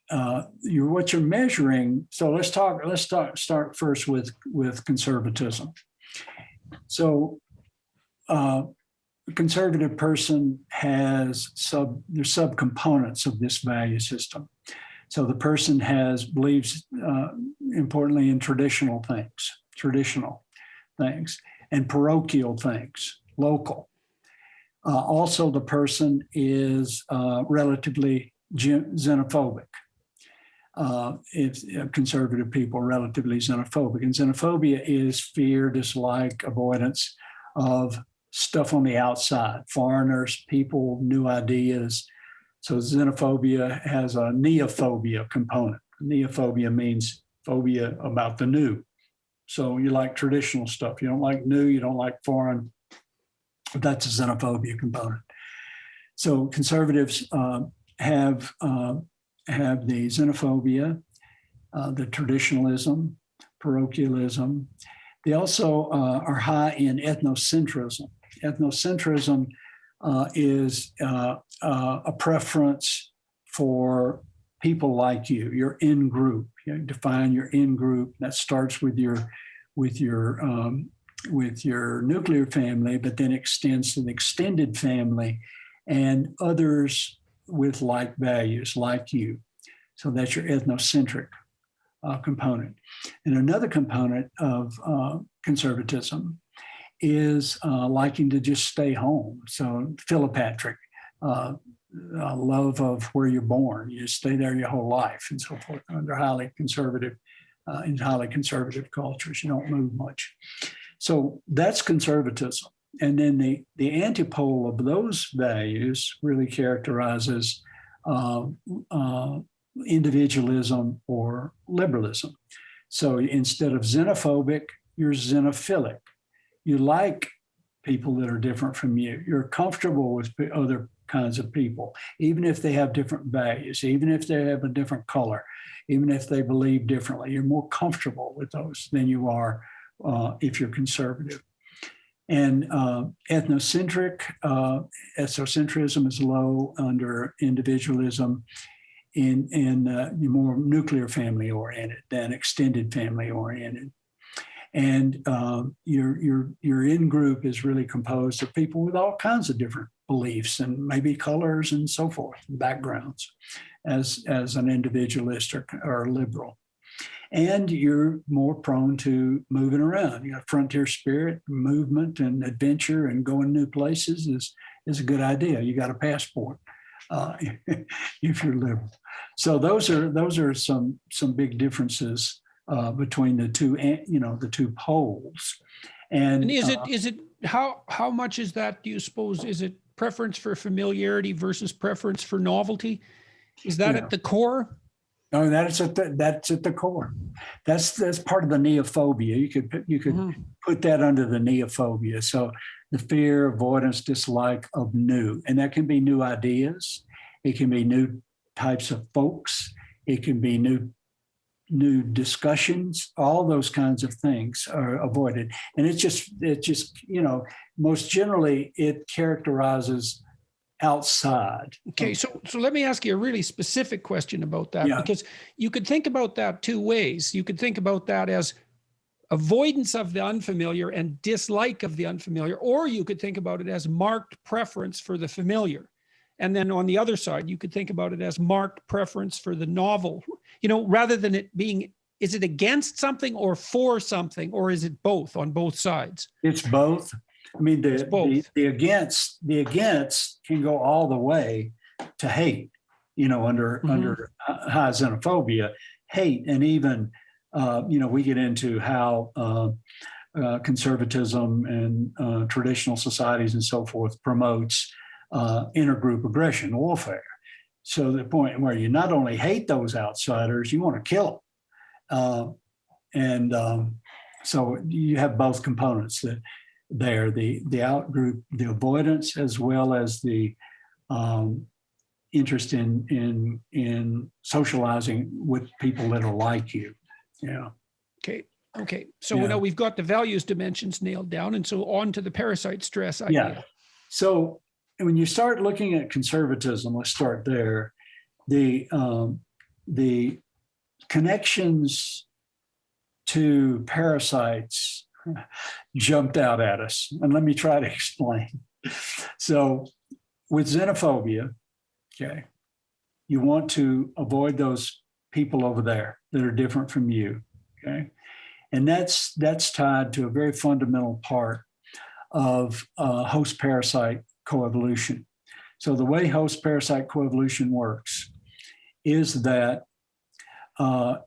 what you're measuring. So let's start first with conservatism. So a conservative person has there's subcomponents of this value system. So the person believes importantly in traditional things, and parochial things, local. Also, the person is relatively xenophobic. If conservative people are relatively xenophobic, and xenophobia is fear, dislike, avoidance of stuff on the outside, foreigners, people, new ideas. So xenophobia has a neophobia component. Neophobia means phobia about the new. So you like traditional stuff. You don't like new, you don't like foreign. That's a xenophobia component. So conservatives have the xenophobia, the traditionalism, parochialism. They also are high in ethnocentrism. Ethnocentrism is a preference for people like you, your in-group. You define your in-group. That starts with your nuclear family, but then extends to the extended family and others with like values, like you. So that's your ethnocentric component. And another component of conservatism is liking to just stay home. So philopatric, love of where you're born. You stay there your whole life and so forth. They're highly conservative in highly conservative cultures. You don't move much. So that's conservatism. And then the antipole of those values really characterizes individualism or liberalism. So instead of xenophobic, you're xenophilic. You like people that are different from you. You're comfortable with other kinds of people, even if they have different values, even if they have a different color, even if they believe differently. You're more comfortable with those than you are if you're conservative. And ethnocentrism is low under individualism, in more nuclear family oriented than extended family oriented. And your in-group is really composed of people with all kinds of different beliefs and maybe colors and so forth, backgrounds, as an individualist or liberal. And you're more prone to moving around. You know, frontier spirit, movement, and adventure, and going new places is a good idea. You got a passport if you're liberal. So those are some big differences between the two, the two poles. And is it how much is that? Do you suppose, is it preference for familiarity versus preference for novelty? Is that at the core? No, that's at the core. That's part of the neophobia. You could put that under the neophobia. So the fear, avoidance, dislike of new, and that can be new ideas. It can be new types of folks. It can be new discussions. All those kinds of things are avoided, and it just most generally it characterizes outside. Okay, so let me ask you a really specific question about that, because you could think about that two ways. You could think about that as avoidance of the unfamiliar and dislike of the unfamiliar, or you could think about it as marked preference for the familiar. And then on the other side, you could think about it as marked preference for the novel, rather than it being, is it against something or for something, or is it both on both sides? It's both. I mean, the against can go all the way to hate, under high xenophobia, hate, and even, we get into how conservatism and traditional societies and so forth promotes intergroup aggression, warfare. So the point where you not only hate those outsiders, you want to kill them. So you have both components that there, the outgroup, the avoidance, as well as the interest in socializing with people that are like you. Yeah. Okay. So now we've got the values dimensions nailed down, and so on to the parasite-stress idea. Yeah. So when you start looking at conservatism, let's start there. The connections to parasites jumped out at us. And let me try to explain. So with xenophobia, you want to avoid those people over there that are different from you, And that's tied to a very fundamental part of host-parasite coevolution. So the way host-parasite coevolution works is that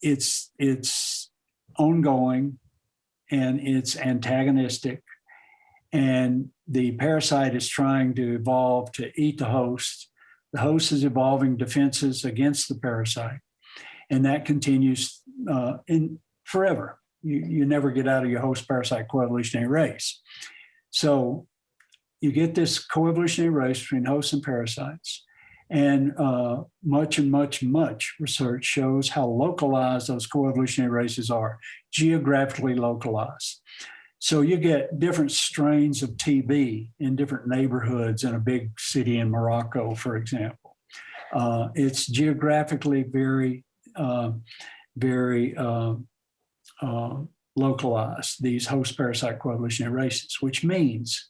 it's ongoing, and it's antagonistic, and the parasite is trying to evolve to eat the host. The host is evolving defenses against the parasite, and that continues in forever. You never get out of your host-parasite coevolutionary race. So you get this coevolutionary race between hosts and parasites, and much research shows how localized those coevolutionary races are, geographically localized. So you get different strains of TB in different neighborhoods in a big city in Morocco, for example. It's geographically very localized, these host parasite coevolutionary races, which means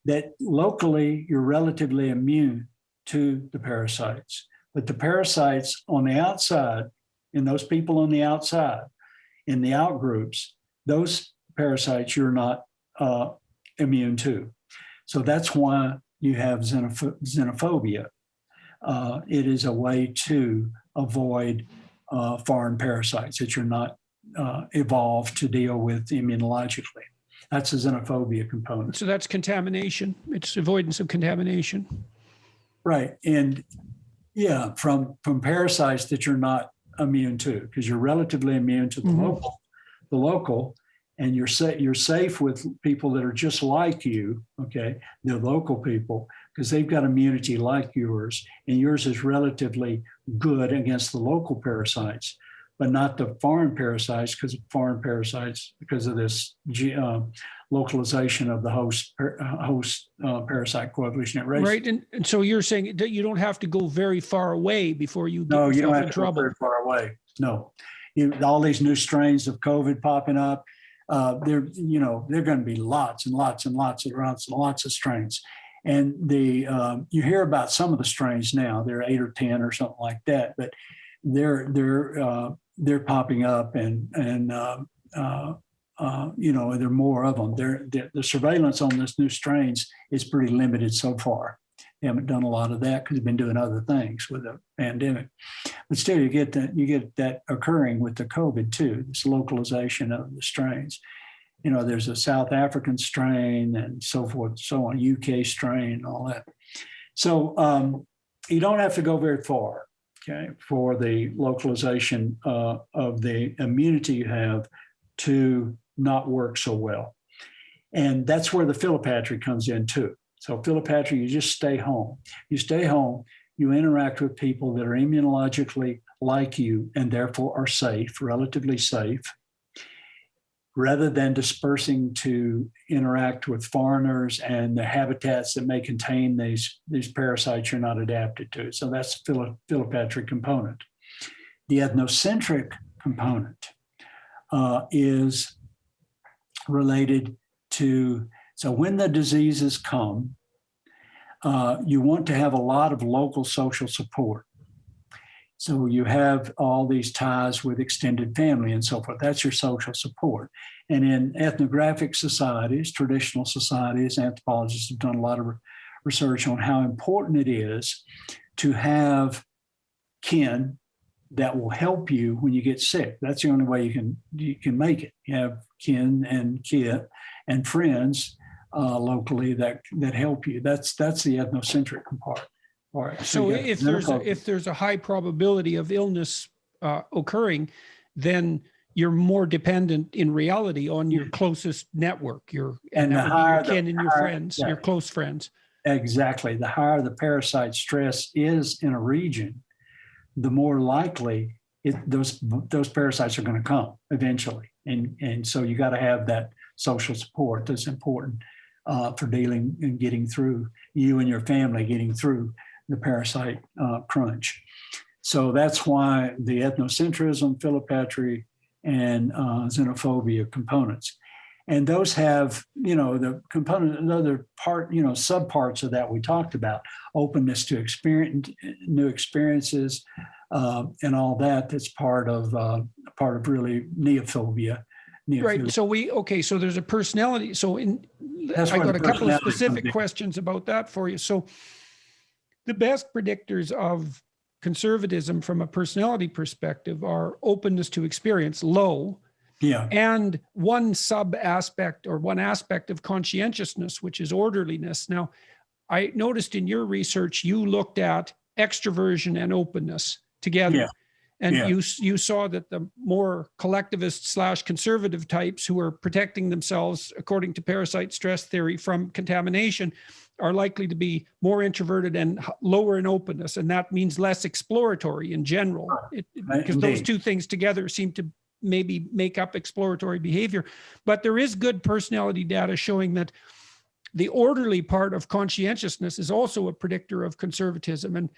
that locally you're relatively immune to the parasites. But the parasites on the outside, and those people on the outside, in the outgroups, those parasites you're not immune to. So that's why you have xenophobia. It is a way to avoid foreign parasites that you're not evolved to deal with immunologically. That's a xenophobia component. So that's contamination. It's avoidance of contamination. Right. And yeah, from parasites that you're not immune to, because you're relatively immune to the local, and you're safe with people that are just like you, okay, the local people, because they've got immunity like yours, and yours is relatively good against the local parasites, but not the foreign parasites, because of this localization of the host parasite coevolutionary race. Right, and so you're saying that you don't have to go very far away before you get you yourself don't have in to trouble. go very far away. No, all these new strains of COVID popping up. There are going to be lots and lots and lots of strains, and you hear about some of the strains now. There are 8 or 10 or something like that, but they're popping up, and there are more of them. The surveillance on this new strains is pretty limited so far. They haven't done a lot of that because they've been doing other things with the pandemic. But still, you get that occurring with the COVID too, this localization of the strains. There's a South African strain and so forth, so on, UK strain, and all that. So you don't have to go very far, okay, for the localization of the immunity you have to not work so well. And that's where the philopatry comes in too. So philopatry, you just stay home. You stay home, you interact with people that are immunologically like you and therefore are safe, relatively safe, rather than dispersing to interact with foreigners and the habitats that may contain these parasites you're not adapted to. So that's the philopatry component. The ethnocentric component is related to, so when the diseases come, you want to have a lot of local social support. So you have all these ties with extended family and so forth. That's your social support. And in ethnographic societies, traditional societies, anthropologists have done a lot of research on how important it is to have kin that will help you when you get sick. That's the only way you can make it. You have kin and kith and friends locally that help you. That's the ethnocentric part. Right. So if there's a high probability of illness occurring, then you're more dependent in reality on your closest network, your kin and your friends, your close friends. Exactly. The higher the parasite stress is in a region, the more likely those parasites are going to come eventually. And so you got to have that social support that's important for dealing and getting through, you and your family getting through the parasite crunch. So that's why the ethnocentrism, philopatry, and xenophobia components. And those have, the component, another part, subparts of that we talked about, openness to new experiences, and all that. That's part of really neophobia. Right. So there's a personality. So I got a couple of specific questions about that for you. So the best predictors of conservatism from a personality perspective are openness to experience, low. Yeah. And one aspect of conscientiousness, which is orderliness. Now, I noticed in your research, you looked at extroversion and openness together. Yeah. And you saw that the more collectivist/conservative types who are protecting themselves, according to parasite-stress theory, from contamination, are likely to be more introverted and lower in openness. And that means less exploratory in general, because those two things together seem to maybe make up exploratory behavior. But there is good personality data showing that the orderly part of conscientiousness is also a predictor of conservatism. And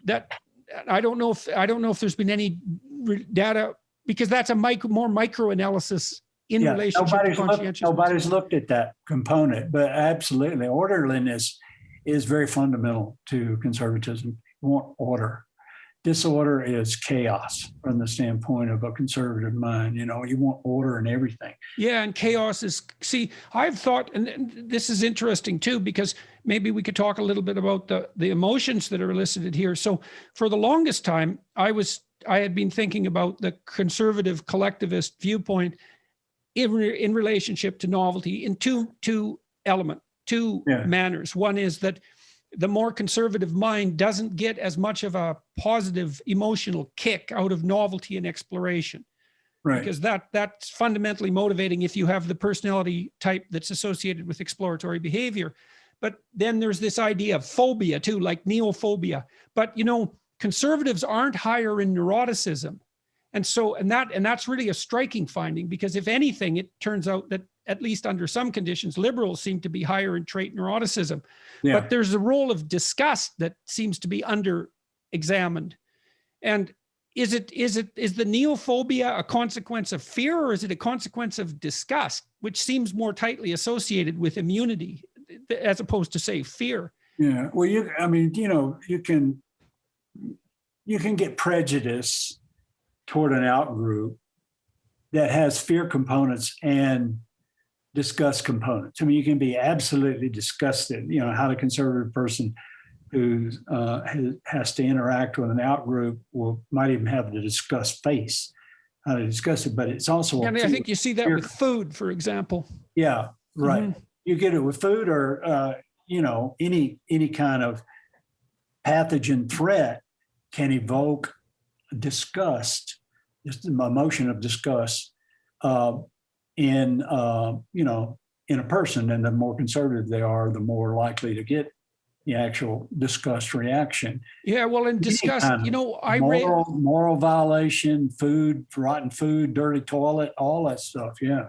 that I don't know if there's been any data, because that's a more micro analysis in relationship to conscientiousness. Nobody's looked at that component, but absolutely, orderliness is very fundamental to conservatism. You want order. Disorder is chaos from the standpoint of a conservative mind. You want order in everything. Yeah, and chaos is, I've thought, and this is interesting too, because maybe we could talk a little bit about the emotions that are elicited here. So for the longest time, I was I had been thinking about the conservative collectivist viewpoint in relationship to novelty in two manners. One is that the more conservative mind doesn't get as much of a positive emotional kick out of novelty and exploration. Right. Because that's fundamentally motivating if you have the personality type that's associated with exploratory behavior. But then there's this idea of phobia too, like neophobia. But conservatives aren't higher in neuroticism. And that's really a striking finding, because if anything, it turns out that at least under some conditions, liberals seem to be higher in trait neuroticism. Yeah. But there's a role of disgust that seems to be under-examined. And is the neophobia a consequence of fear, or is it a consequence of disgust, which seems more tightly associated with immunity as opposed to, say, fear? Yeah, well, you can get prejudice toward an outgroup that has fear components and disgust components. I mean, you can be absolutely disgusted, how the conservative person who has to interact with an outgroup might even have the disgust face, how to discuss it, but it's also. I mean, I think you see that with food, for example. Yeah, right. Mm-hmm. You get it with food, or any kind of pathogen threat can evoke disgust, just the emotion of disgust in a person. And the more conservative they are, the more likely to get the actual disgust reaction. Yeah, well, in disgust, moral violation, rotten food, dirty toilet, all that stuff. Yeah.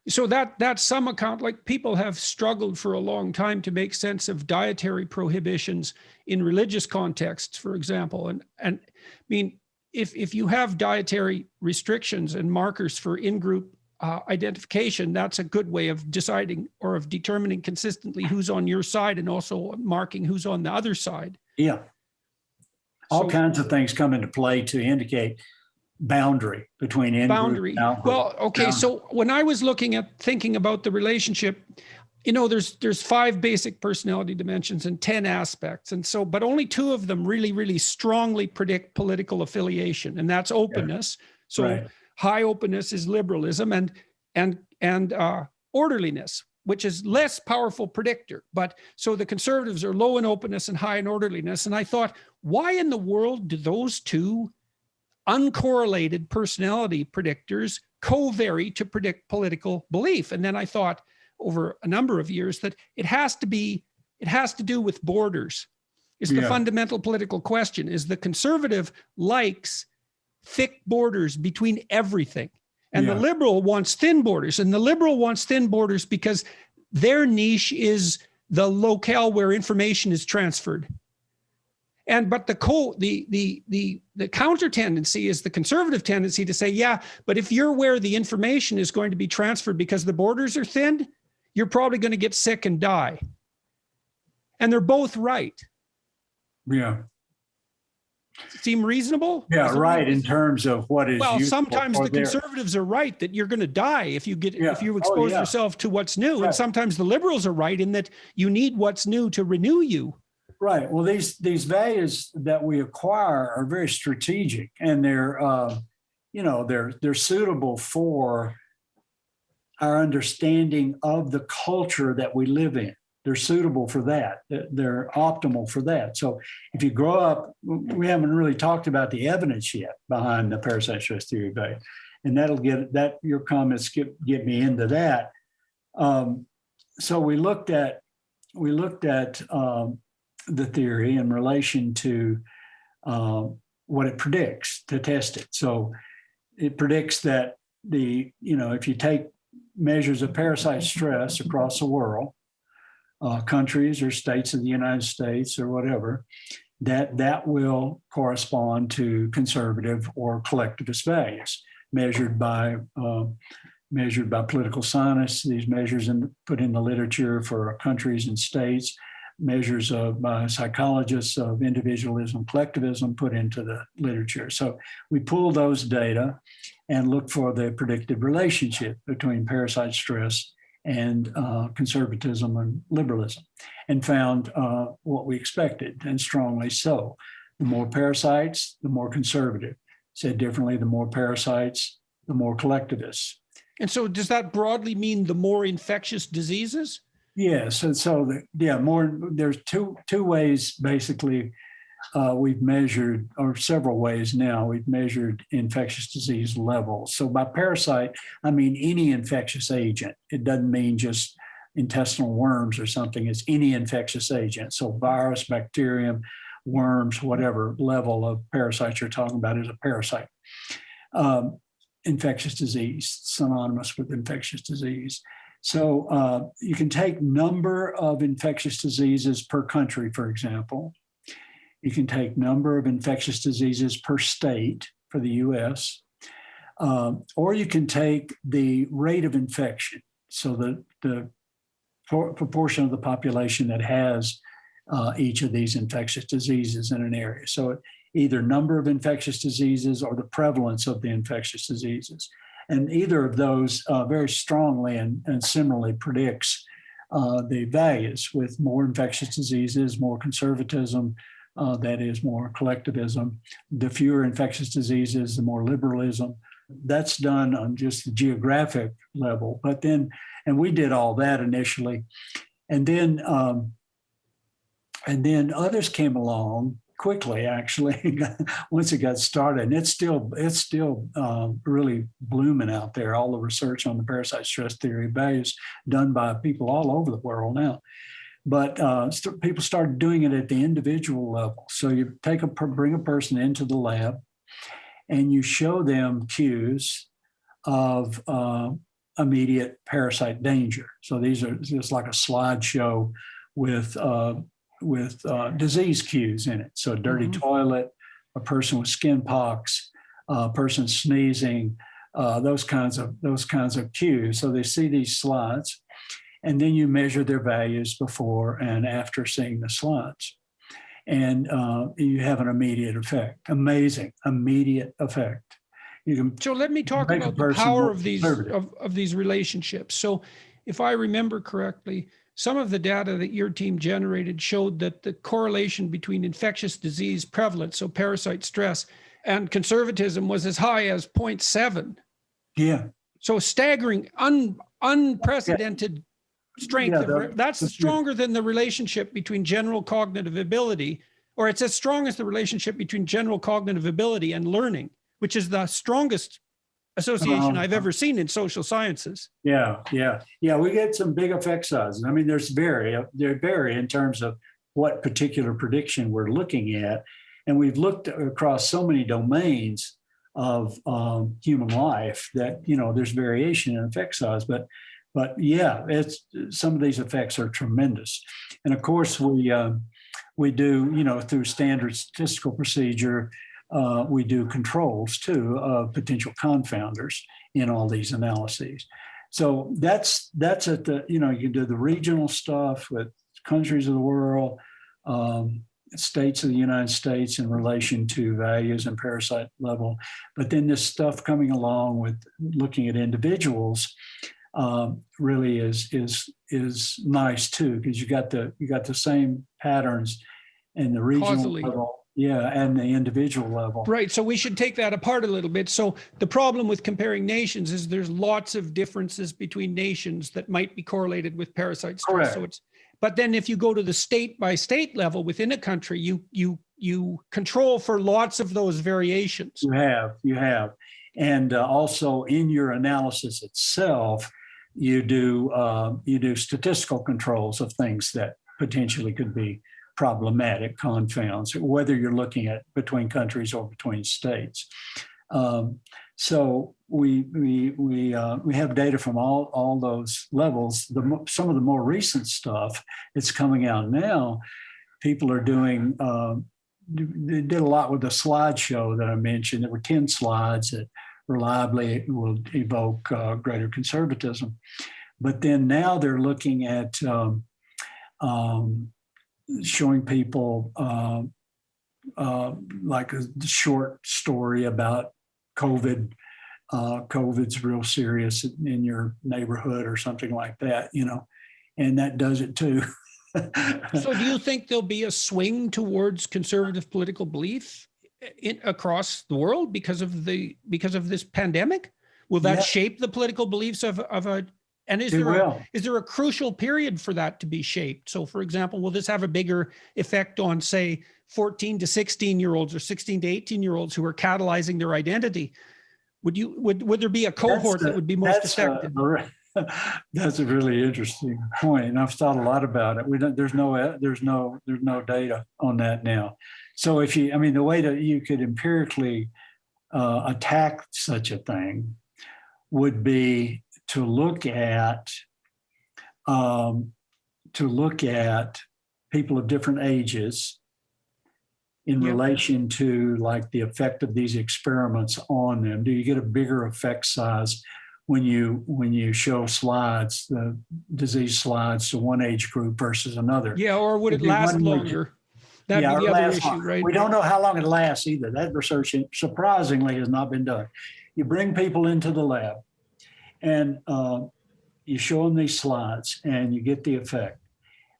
So that's some account, like people have struggled for a long time to make sense of dietary prohibitions in religious contexts, for example. And I mean, if you have dietary restrictions and markers for in-group identification, that's a good way of deciding or of determining consistently who's on your side, and also marking who's on the other side. Yeah. All kinds of things come into play to indicate boundary between in-group and out-group. Well, okay, so when I was thinking about the relationship, there's 5 basic personality dimensions and 10 aspects. And so, but only 2 of them really, really strongly predict political affiliation, and that's openness. Yeah. So right. High openness is liberalism, and orderliness, which is less powerful predictor. But so the conservatives are low in openness and high in orderliness. And I thought, why in the world do those 2 uncorrelated personality predictors co-vary to predict political belief? And then I thought over a number of years that it has to do with borders. It's the fundamental political question. Is the conservative likes thick borders between everything, and the liberal wants thin borders, and the liberal wants thin borders because their niche is the locale where information is transferred. But the counter tendency is the conservative tendency to say, yeah, but if you're where the information is going to be transferred because the borders are thin, you're probably going to get sick and die. And they're both right. Yeah. Seem reasonable? Yeah, right. In terms of what is well, sometimes the conservatives are right that you're going to die if you expose yourself to what's new, right. And sometimes the liberals are right in that you need what's new to renew you. Right. Well, these values that we acquire are very strategic, and they're suitable for our understanding of the culture that we live in. They're suitable for that. They're optimal for that. So if you grow up, we haven't really talked about the evidence yet behind the parasite-stress theory of value, and your comments get me into that. So we looked at the theory in relation to what it predicts to test it. So it predicts that if you take measures of parasite stress across the world, countries or states of the United States or whatever, that will correspond to conservative or collectivist values measured by political scientists. These measures put in the literature for countries and states, measures by psychologists of individualism, collectivism put into the literature. So we pulled those data and looked for the predicted relationship between parasite stress and conservatism and liberalism, and found what we expected, and strongly so, The more parasites, the more conservative. Said differently, the more parasites, the more collectivists. And so does that broadly mean the more infectious diseases? Yes, and more. There's two ways basically we've measured, or several ways now we've measured infectious disease levels. So by parasite, I mean any infectious agent. It doesn't mean just intestinal worms or something. It's any infectious agent. So virus, bacterium, worms, whatever level of parasites you're talking about is a parasite. Infectious disease, synonymous with infectious disease. So you can take number of infectious diseases per country, for example. You can take number of infectious diseases per state for the US, or you can take the rate of infection. So the proportion of the population that has each of these infectious diseases in an area. So either number of infectious diseases or the prevalence of the infectious diseases. And either of those very strongly and similarly predicts the values. With more infectious diseases, more conservatism, that is more collectivism. The fewer infectious diseases, the more liberalism. That's done on just the geographic level. But then, and we did all that initially. And then others came along quickly, actually, once it got started. And it's still really blooming out there. All the research on the parasite-stress theory of values done by people all over the world now. But people started doing it at the individual level. So you bring a person into the lab, and you show them cues of immediate parasite danger. So these are just like a slideshow with disease cues in it. So a dirty toilet, a person with skin pox, a person sneezing, those kinds of cues. So they see these slides, and then you measure their values before and after seeing the slides. And you have an immediate effect. Amazing, immediate effect. So let me talk about the power of these relationships. So if I remember correctly, some of the data that your team generated showed that the correlation between infectious disease prevalence, so parasite stress, and conservatism was as high as 0.7. Yeah. So staggering, unprecedented strength. That's stronger than the relationship between general cognitive ability, or it's as strong as the relationship between general cognitive ability and learning, which is the strongest association I've ever seen in social sciences. Yeah. We get some big effect sizes. I mean, they vary in terms of what particular prediction we're looking at. And we've looked across so many domains of human life that, there's variation in effect size. But yeah, some of these effects are tremendous. And of course, we do, through standard statistical procedure, we do controls too of potential confounders in all these analyses. So that's at the, you can do the regional stuff with countries of the world, states of the United States in relation to values and parasite level. But then this stuff coming along with looking at individuals really is nice too, because you got the same patterns in the regional level. Yeah, and the individual level. Right. So we should take that apart a little bit. So the problem with comparing nations is there's lots of differences between nations that might be correlated with parasite stress. Correct. So but then if you go to the state by state level within a country, you control for lots of those variations. You have. And also in your analysis itself, you do statistical controls of things that potentially could be problematic confounds, whether you're looking at between countries or between states. So we have data from all those levels. Some of the more recent stuff that's coming out now, people are doing. They did a lot with the slideshow that I mentioned. There were 10 slides that reliably will evoke greater conservatism, but then now they're looking at showing people like a short story about COVID. COVID's real serious in your neighborhood or something like that, and that does it too. So do you think there'll be a swing towards conservative political belief across the world because of this pandemic? Will that shape the political beliefs of a, and is there a crucial period for that to be shaped? So for example, will this have a bigger effect on, say, 14 to 16-year-olds or 16 to 18-year-olds who are catalyzing their identity? Would there be a cohort that would be most affected? That's a really interesting point, and I've thought a lot about it. There's no data on that now. So the way that you could empirically attack such a thing would be to look at people of different ages in relation to like the effect of these experiments on them. Do you get a bigger effect size when you show slides, the disease slides to one age group versus another? Yeah, or would it last longer? That'd be the other issue, right? We don't know how long it lasts either. That research, surprisingly, has not been done. You bring people into the lab and you show them these slides and you get the effect.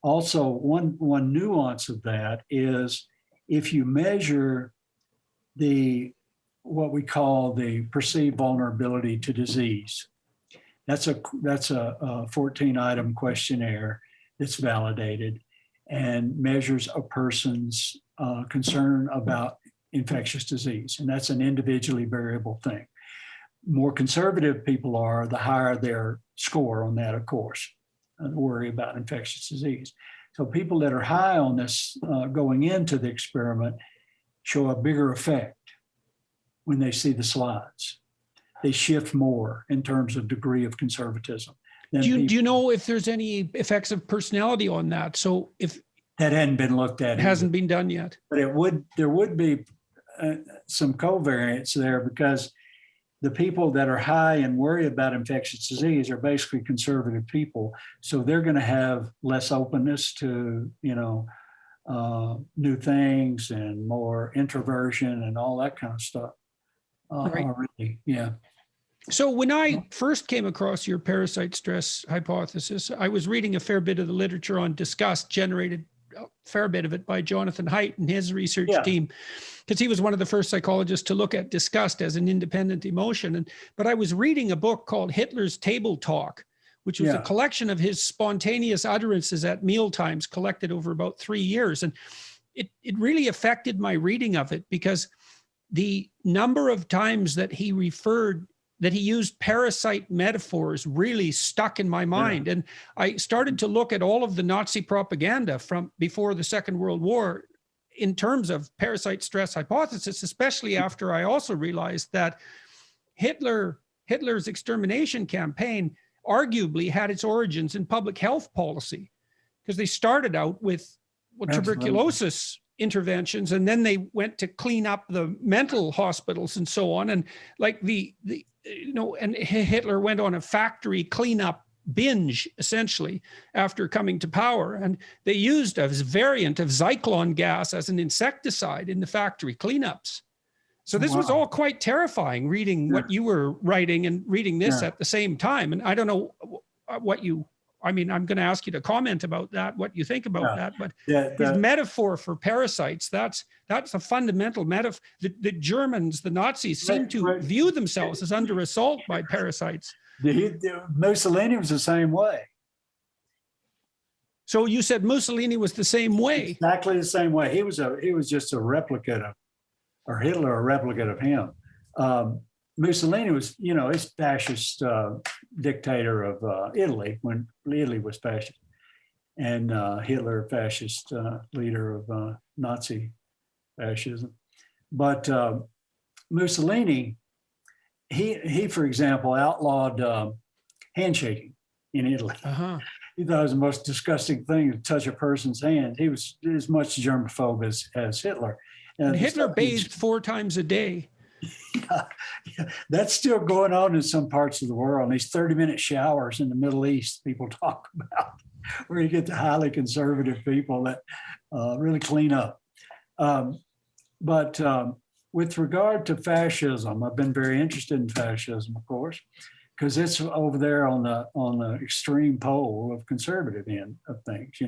Also, one nuance of that is if you measure what we call the perceived vulnerability to disease, that's a 14-item questionnaire that's validated and measures a person's concern about infectious disease. And that's an individually variable thing. More conservative people are, the higher their score on that, of course, and worry about infectious disease. So people that are high on this going into the experiment show a bigger effect when they see the slides. They shift more in terms of degree of conservatism. Do you know if there's any effects of personality on that? So if that hadn't been looked at, it hasn't been done yet. But there would be some covariance there, because the people that are high and worry about infectious disease are basically conservative people. So they're going to have less openness to, new things and more introversion and all that kind of stuff. Right. Already. Yeah. So when I first came across your parasite-stress hypothesis, I was reading a fair bit of the literature on disgust, generated a fair bit of it by Jonathan Haidt and his research team, because he was one of the first psychologists to look at disgust as an independent emotion. But I was reading a book called Hitler's Table Talk, which was a collection of his spontaneous utterances at mealtimes collected over about 3 years. And it really affected my reading of it, because the number of times that he used parasite metaphors really stuck in my mind. And I started to look at all of the Nazi propaganda from before the Second World War in terms of parasite-stress hypothesis, especially after I also realized that Hitler's extermination campaign arguably had its origins in public health policy, because they started out with tuberculosis interventions, and then they went to clean up the mental hospitals and so on. And like and Hitler went on a factory cleanup binge, essentially, after coming to power. And they used a variant of Zyklon gas as an insecticide in the factory cleanups. So this was all quite terrifying, reading what you were writing and reading this at the same time. And I don't know I'm going to ask you to comment about that, what you think about that. But his metaphor for parasites, that's a fundamental metaphor. The Germans, the Nazis, seem to view themselves as under assault by parasites. Mussolini was the same way. So you said Mussolini was the same way? Exactly the same way. He was just a replicate of, or Hitler a replicate of him. Mussolini was, he's fascist dictator of Italy when Italy was fascist, and Hitler, fascist leader of Nazi fascism. But Mussolini, he, for example, outlawed handshaking in Italy. He thought it was the most disgusting thing to touch a person's hand. He was as much germaphobe as Hitler. And Hitler bathed 4 times a day. That's still going on in some parts of the world. And these 30-minute showers in the Middle East people talk about, where you get the highly conservative people that really clean up. But with regard to fascism, I've been very interested in fascism, of course, because it's over there on the extreme pole of conservative end of things,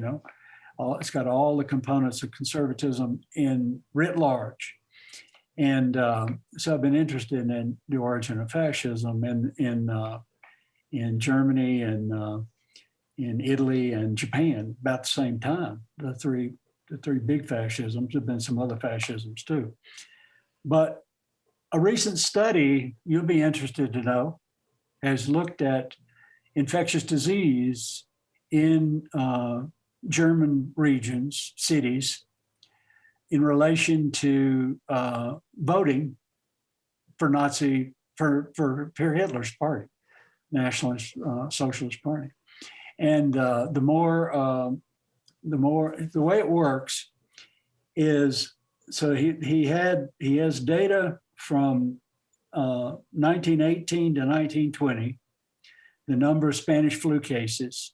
It's got all the components of conservatism in writ large. And so I've been interested in the origin of fascism in Germany and in Italy and Japan about the same time. The three big fascisms. There've been some other fascisms too. But a recent study, you'll be interested to know, has looked at infectious disease in German regions, cities, in relation to voting for for Hitler's party, Nationalist Socialist Party. And the way it works is, so he has data from 1918 to 1920, the number of Spanish flu cases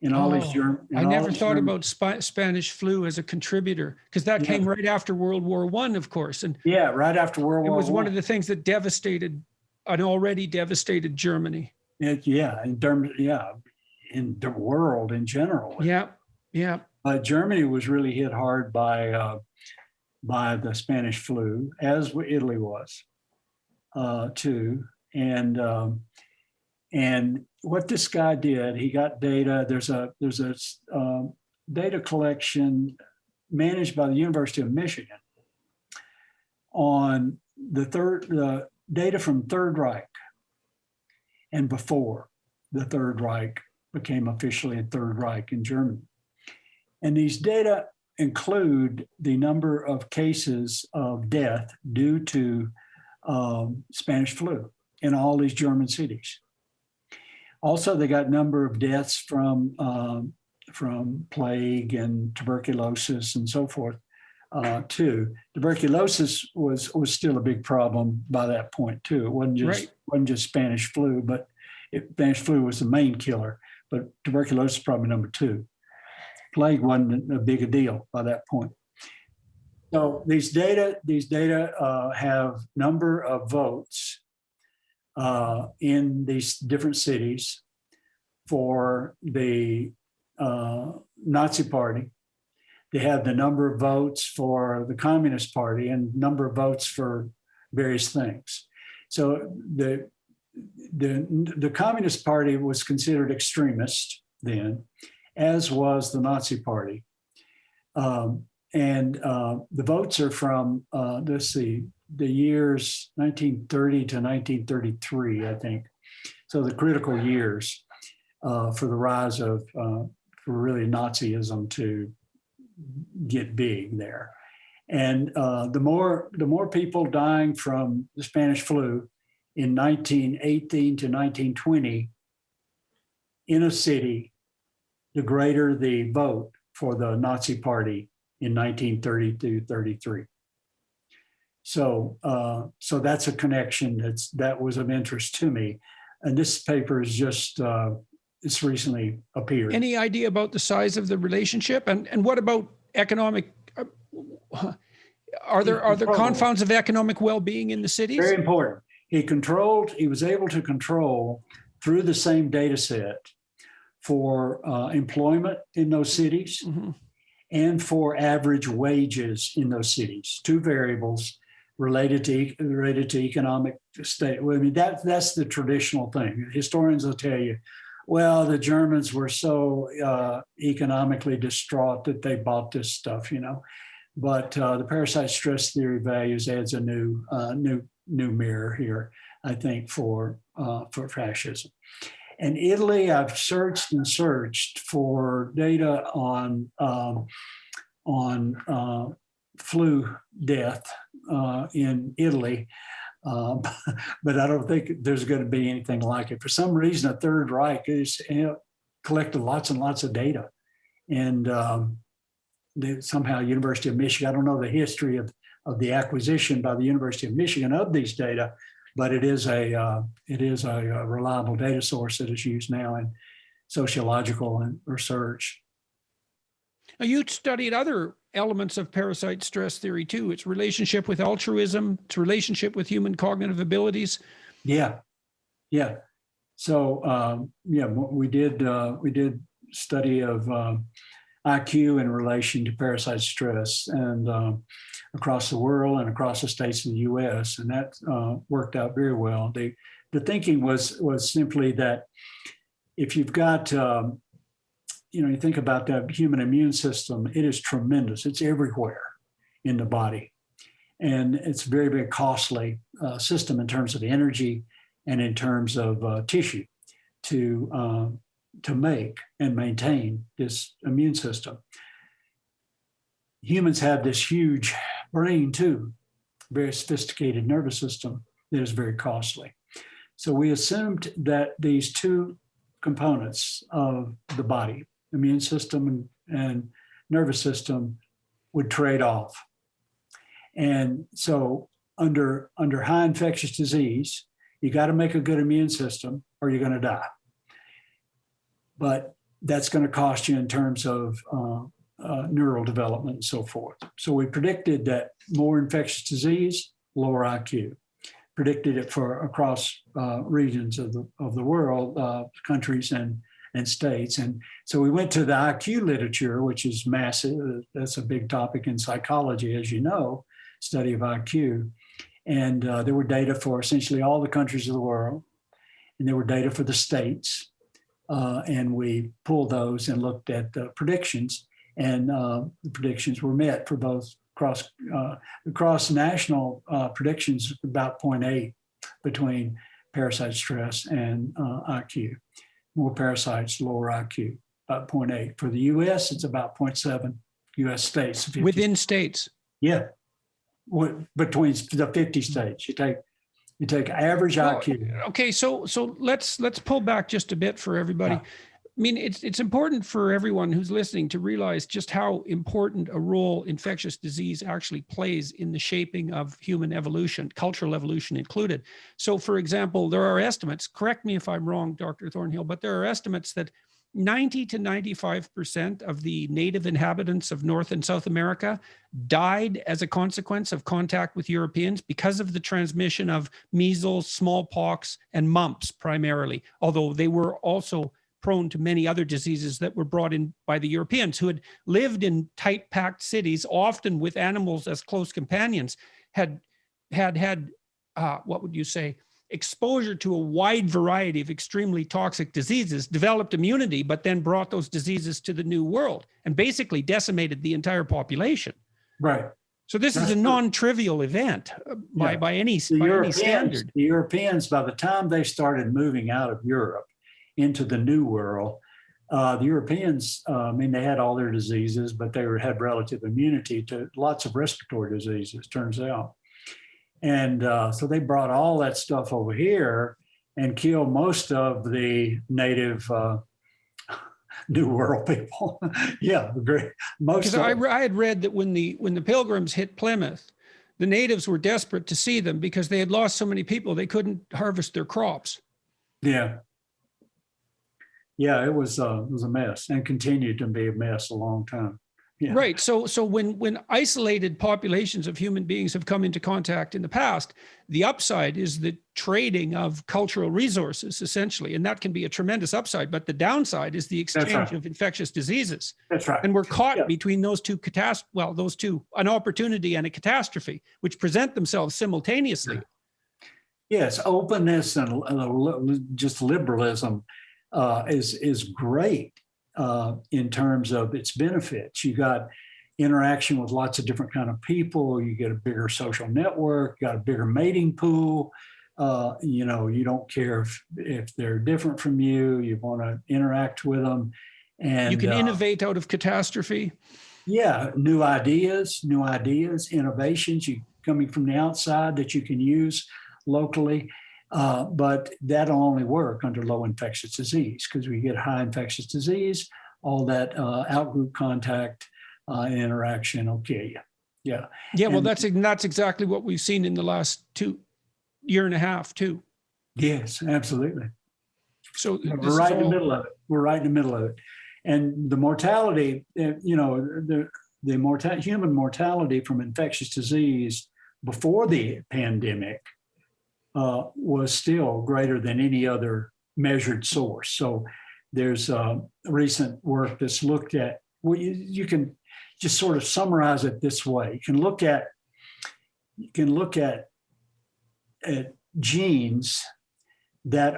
in all these German. I never thought about Spanish flu as a contributor, because that came right after World War I, of course. And yeah, right after World War I. It was one of the things that devastated an already devastated Germany. In the world in general. Yeah. Germany was really hit hard by the Spanish flu, as Italy was too. And what this guy did, he got data. There's a data collection managed by the University of Michigan on the data from Third Reich and before the Third Reich became officially a Third Reich in Germany. And these data include the number of cases of death due to Spanish flu in all these German cities. Also, they got number of deaths from plague and tuberculosis and so forth too. Tuberculosis was still a big problem by that point too. It wasn't just Spanish flu, but Spanish flu was the main killer, but tuberculosis is probably number two. Plague wasn't a big a deal by that point. So these data have number of votes in these different cities for the Nazi Party. They have the number of votes for the Communist Party and number of votes for various things. So the Communist Party was considered extremist then, as was the Nazi Party. The votes are from, the years 1930 to 1933, I think. So the critical years for the rise of, for really Nazism to get big there. And the more people dying from the Spanish flu in 1918 to 1920 in a city, the greater the vote for the Nazi Party in 1930 to 33. So that's a connection that was of interest to me. And this paper is just, it's recently appeared. Any idea about the size of the relationship? And what about economic, are there confounds of economic well-being in the cities? Very important. He was able to control through the same data set for employment in those cities and for average wages in those cities, two variables related to economic state. I mean, that's the traditional thing. Historians will tell you, well, the Germans were so economically distraught that they bought this stuff, But the parasite-stress theory values adds a new mirror here, I think, for fascism. And Italy, I've searched and searched for data on flu death in Italy, but I don't think there's going to be anything like it. For some reason, the Third Reich is collected lots and lots of data, and somehow University of Michigan. I don't know the history of the acquisition by the University of Michigan of these data, but it is a reliable data source that is used now in sociological and research. Now, you studied other elements of parasite stress theory too. Its relationship with altruism, its relationship with human cognitive abilities. Yeah. So we did study of IQ in relation to parasite-stress, and across the world and across the states of the U.S., and that worked out very well. The thinking was simply that if you've got, you think about the human immune system, it is tremendous. It's everywhere in the body. And it's a very, very costly system in terms of energy and in terms of tissue to make and maintain this immune system. Humans have this huge brain too, very sophisticated nervous system that is very costly. So we assumed that these two components of the body, immune system and nervous system, would trade off. And so under high infectious disease, you got to make a good immune system or you're going to die. But that's going to cost you in terms of neural development and so forth. So we predicted that more infectious disease, lower IQ. Predicted it for across regions of the world, countries and states. And so we went to the IQ literature, which is massive. That's a big topic in psychology, as you know, study of IQ. And there were data for essentially all the countries of the world. And there were data for the states. And we pulled those and looked at the predictions. And the predictions were met for both across national predictions, about 0.8 between parasite stress and IQ. More parasites, lower IQ, about 0.8. For the US, it's about 0.7 US states. 50. Within states? Yeah, between the 50 states. You take average IQ. Okay, so let's pull back just a bit for everybody. Yeah. I mean, it's important for everyone who's listening to realize just how important a role infectious disease actually plays in the shaping of human evolution, cultural evolution included. So, for example, there are estimates, correct me if I'm wrong, Dr. Thornhill, but there are estimates that 90 to 95% of the native inhabitants of North and South America died as a consequence of contact with Europeans because of the transmission of measles, smallpox, and mumps primarily, although they were also prone to many other diseases that were brought in by the Europeans who had lived in tight packed cities, often with animals as close companions, had what would you say, exposure to a wide variety of extremely toxic diseases, developed immunity, but then brought those diseases to the New World and basically decimated the entire population. Right. So this is a non-trivial event by any standard. The Europeans, by the time they started moving out of Europe into the New World, the Europeans, they had all their diseases, but they had relative immunity to lots of respiratory diseases, turns out. And so they brought all that stuff over here and killed most of the native New World people. Yeah, great. Because I had read that when the Pilgrims hit Plymouth, the natives were desperate to see them because they had lost so many people they couldn't harvest their crops. Yeah. Yeah, it was a mess and continued to be a mess a long time. Yeah. Right. So when isolated populations of human beings have come into contact in the past, the upside is the trading of cultural resources, essentially. And that can be a tremendous upside. But the downside is the exchange of infectious diseases. That's right. And we're caught between those two an opportunity and a catastrophe, which present themselves simultaneously. Yes, openness and just liberalism is great. In terms of its benefits. You got interaction with lots of different kind of people, you get a bigger social network, you got a bigger mating pool, you don't care if they're different from you, you want to interact with them. And you can innovate out of catastrophe. Yeah, new ideas, innovations coming from the outside that you can use locally. But that'll only work under low infectious disease because we get high infectious disease, all that outgroup contact interaction will kill you. Yeah. Yeah. Well, that's exactly what we've seen in the last year and a half too. Yes, absolutely. So we're right in the middle of it. We're right in the middle of it. And the mortality, the human mortality from infectious disease before the pandemic was still greater than any other measured source. So there's recent work that's looked at well, you can just sort of summarize it this way. You can look at genes that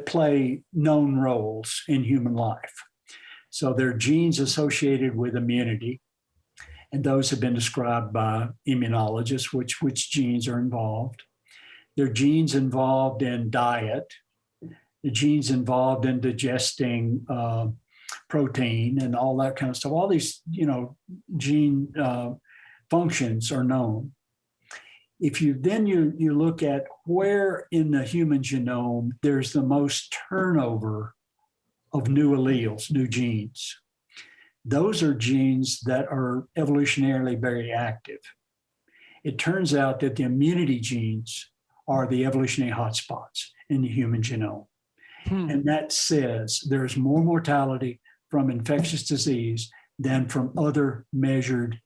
play known roles in human life. So there are genes associated with immunity, and those have been described by immunologists, which genes are involved. There are genes involved in diet, the genes involved in digesting protein and all that kind of stuff. All these, gene functions are known. If you look at where in the human genome there's the most turnover of new alleles, new genes, those are genes that are evolutionarily very active. It turns out that the immunity genes are the evolutionary hotspots in the human genome. And that says there's more mortality from infectious disease than from other measured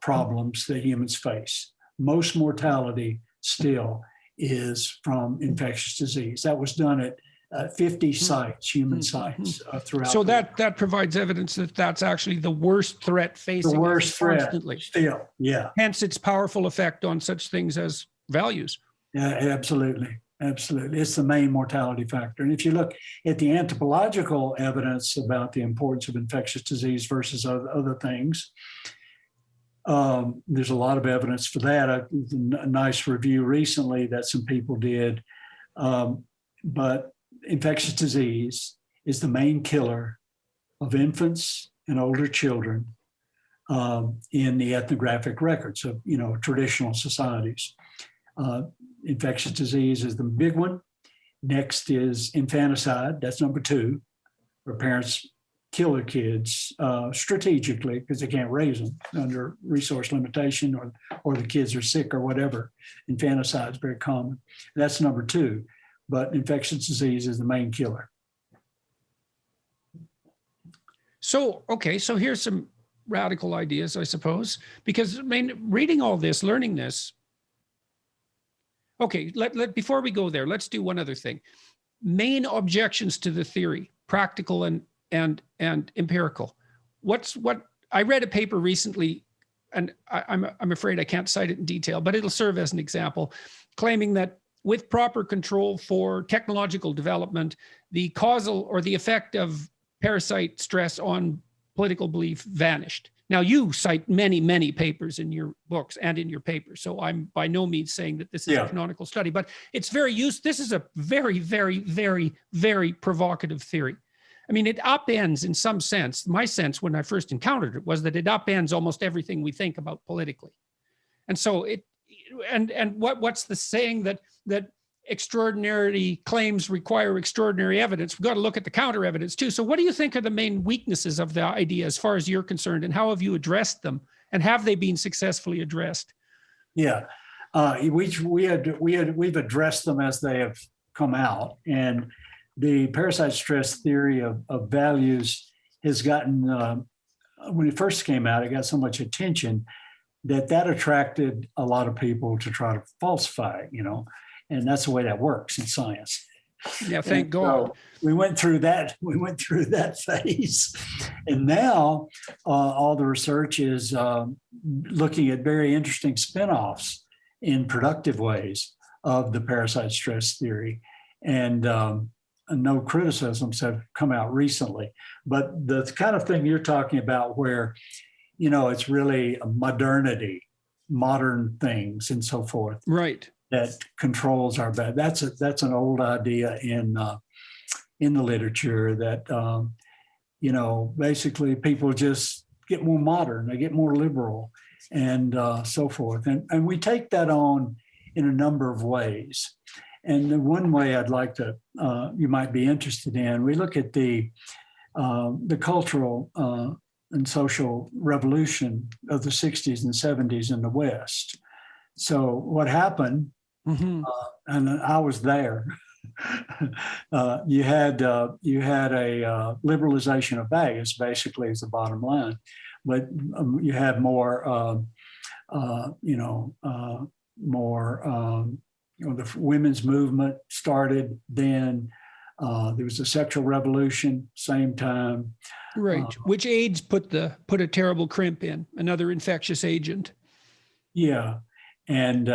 problems that humans face. Most mortality still is from infectious disease. That was done at 50 sites, human sites throughout. So that provides evidence that that's actually the worst threat facing us constantly. Still, yeah. Hence its powerful effect on such things as values. Yeah, absolutely. Absolutely. It's the main mortality factor. And if you look at the anthropological evidence about the importance of infectious disease versus other things, there's a lot of evidence for that. A nice review recently that some people did. But infectious disease is the main killer of infants and older children in the ethnographic records of traditional societies. Infectious disease is the big one. Next is infanticide. That's number 2, where parents kill their kids strategically because they can't raise them under resource limitation or the kids are sick or whatever. Infanticide is very common. That's number 2, but infectious disease is the main killer. So here's some radical ideas, I suppose, because reading all this, learning this. Okay, before we go there, let's do one other thing. Main objections to the theory, practical and empirical. What I read a paper recently, and I'm afraid I can't cite it in detail, but it'll serve as an example, claiming that with proper control for technological development, the causal or the effect of parasite-stress on political belief vanished. Now, you cite many, many papers in your books and in your papers, so I'm by no means saying that this is a canonical study, but it's very useful. This is a very, very, very, very provocative theory. I mean, it upends in some sense. My sense when I first encountered it was that it upends almost everything we think about politically. And so what's the saying that extraordinary claims require extraordinary evidence? We've got to look at the counter evidence too. So what do you think are the main weaknesses of the idea as far as you're concerned, and how have you addressed them, and have they been successfully addressed? Yeah, we've addressed them as they have come out, and the parasite-stress theory of values has gotten, when it first came out, it got so much attention that attracted a lot of people to try to falsify it, and that's the way that works in science. Yeah, thank God. So we went through that. We went through that phase, and now all the research is looking at very interesting spinoffs in productive ways of the parasite-stress theory, and no criticisms have come out recently. But the kind of thing you're talking about, where it's really a modernity, modern things, and so forth. Right. That controls our bad. That's an old idea in the literature that basically people just get more modern, they get more liberal, and so forth. And we take that on in a number of ways. And the one way I'd like to you might be interested in, we look at the cultural and social revolution of the 60s and 70s in the West. So what happened? Mm-hmm. And I was there. You had a liberalization of Vegas, basically, is the bottom line, but you had more, the women's movement started then. There was a sexual revolution, same time. Right. Which AIDS put a terrible crimp in, another infectious agent. Yeah. And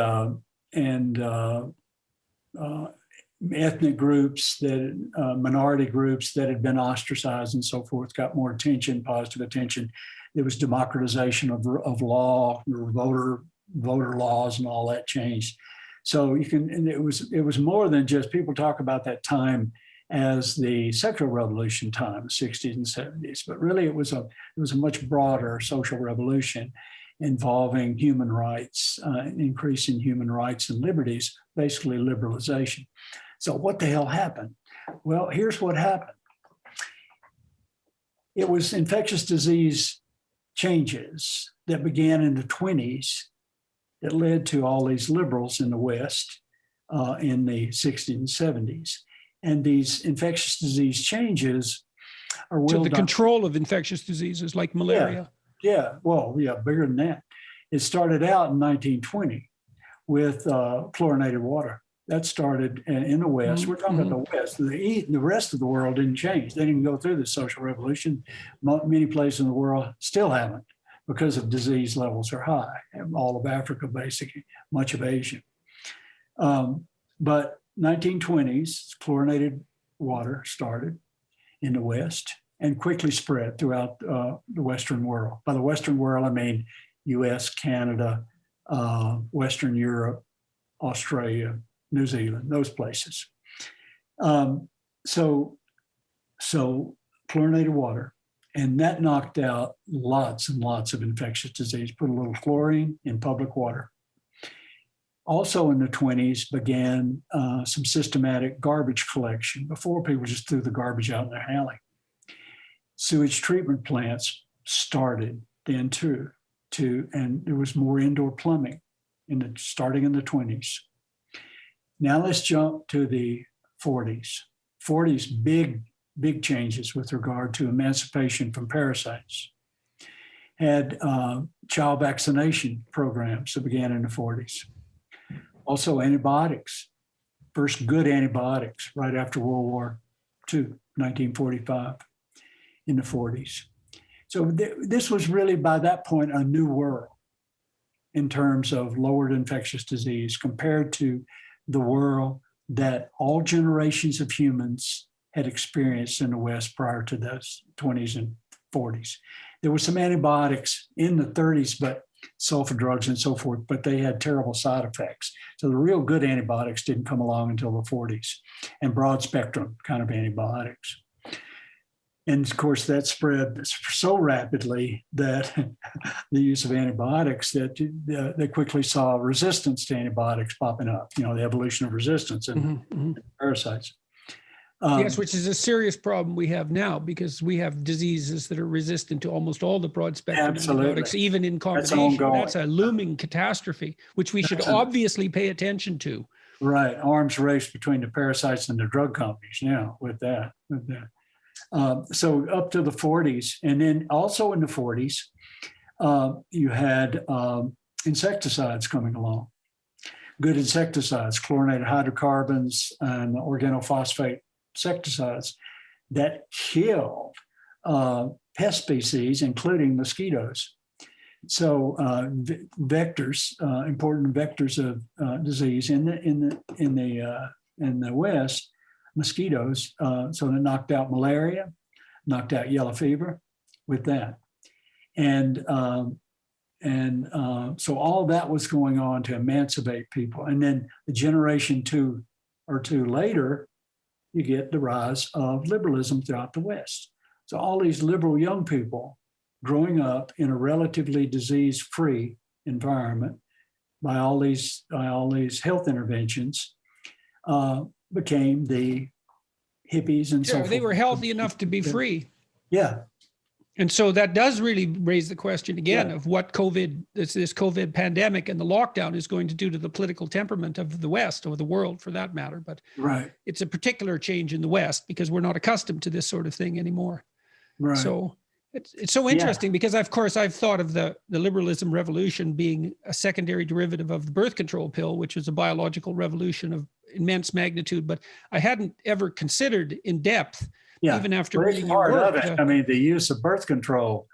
ethnic groups, minority groups that had been ostracized and so forth got more attention, positive attention. There was democratization of law, voter laws, and all that changed. So it was more than just, people talk about that time as the sexual revolution time, the 60s and 70s, but really it was a much broader social revolution involving human rights, increasing human rights and liberties, basically liberalization. So what the hell happened? Well, here's what happened. It was infectious disease changes that began in the 20s that led to all these liberals in the West in the 60s and 70s. And these infectious disease changes are to the control of infectious diseases like malaria. Yeah, bigger than that. It started out in 1920 with chlorinated water. That started in the West. Mm-hmm. We're talking about the West. The rest of the world didn't change. They didn't go through the social revolution. Many places in the world still haven't, because of disease levels are high. All of Africa, basically, much of Asia. But 1920s, chlorinated water started in the West and quickly spread throughout the Western world. By the Western world, I mean US, Canada, Western Europe, Australia, New Zealand, those places. So chlorinated water, and that knocked out lots and lots of infectious disease. Put a little chlorine in public water. Also in the 20s began some systematic garbage collection. Before, people just threw the garbage out in their alley. Sewage treatment plants started then too, and there was more indoor plumbing starting in the 20s. Now let's jump to the 40s. 40s, big changes with regard to emancipation from parasites. Had child vaccination programs that began in the 40s. Also antibiotics, first good antibiotics right after World War II, 1945, in the 40s. So this was really, by that point, a new world in terms of lowered infectious disease compared to the world that all generations of humans had experienced in the West prior to the 20s and 40s. There were some antibiotics in the 30s, but sulfa drugs and so forth, but they had terrible side effects. So the real good antibiotics didn't come along until the 40s, and broad spectrum kind of antibiotics. And of course, that spread so rapidly that the use of antibiotics, that they quickly saw resistance to antibiotics popping up, the evolution of resistance and parasites. Yes, which is a serious problem we have now, because we have diseases that are resistant to almost all the broad spectrum antibiotics, even in combination. That's a looming catastrophe, which we should obviously pay attention to. Right. Arms race between the parasites and the drug companies now with that. So up to the 40s. And then also in the 40s, you had insecticides coming along. Good insecticides, chlorinated hydrocarbons and organophosphate insecticides that kill pest species, including mosquitoes. So vectors, important vectors of disease in the West, mosquitoes. So they knocked out malaria, knocked out yellow fever with that, and so all that was going on to emancipate people. And then a generation or two later, you get the rise of liberalism throughout the West. So all these liberal young people growing up in a relatively disease-free environment by all these health interventions became the hippies and so forth. They were healthy enough to be free. Yeah. And so that does really raise the question again of what this COVID pandemic and the lockdown is going to do to the political temperament of the West, or the world for that matter. But it's a particular change in the West because we're not accustomed to this sort of thing anymore. Right. So It's so interesting because, of course, I've thought of the liberalism revolution being a secondary derivative of the birth control pill, which was a biological revolution of immense magnitude, but I hadn't ever considered in depth, even after reading your work. Of it. I mean, the use of birth control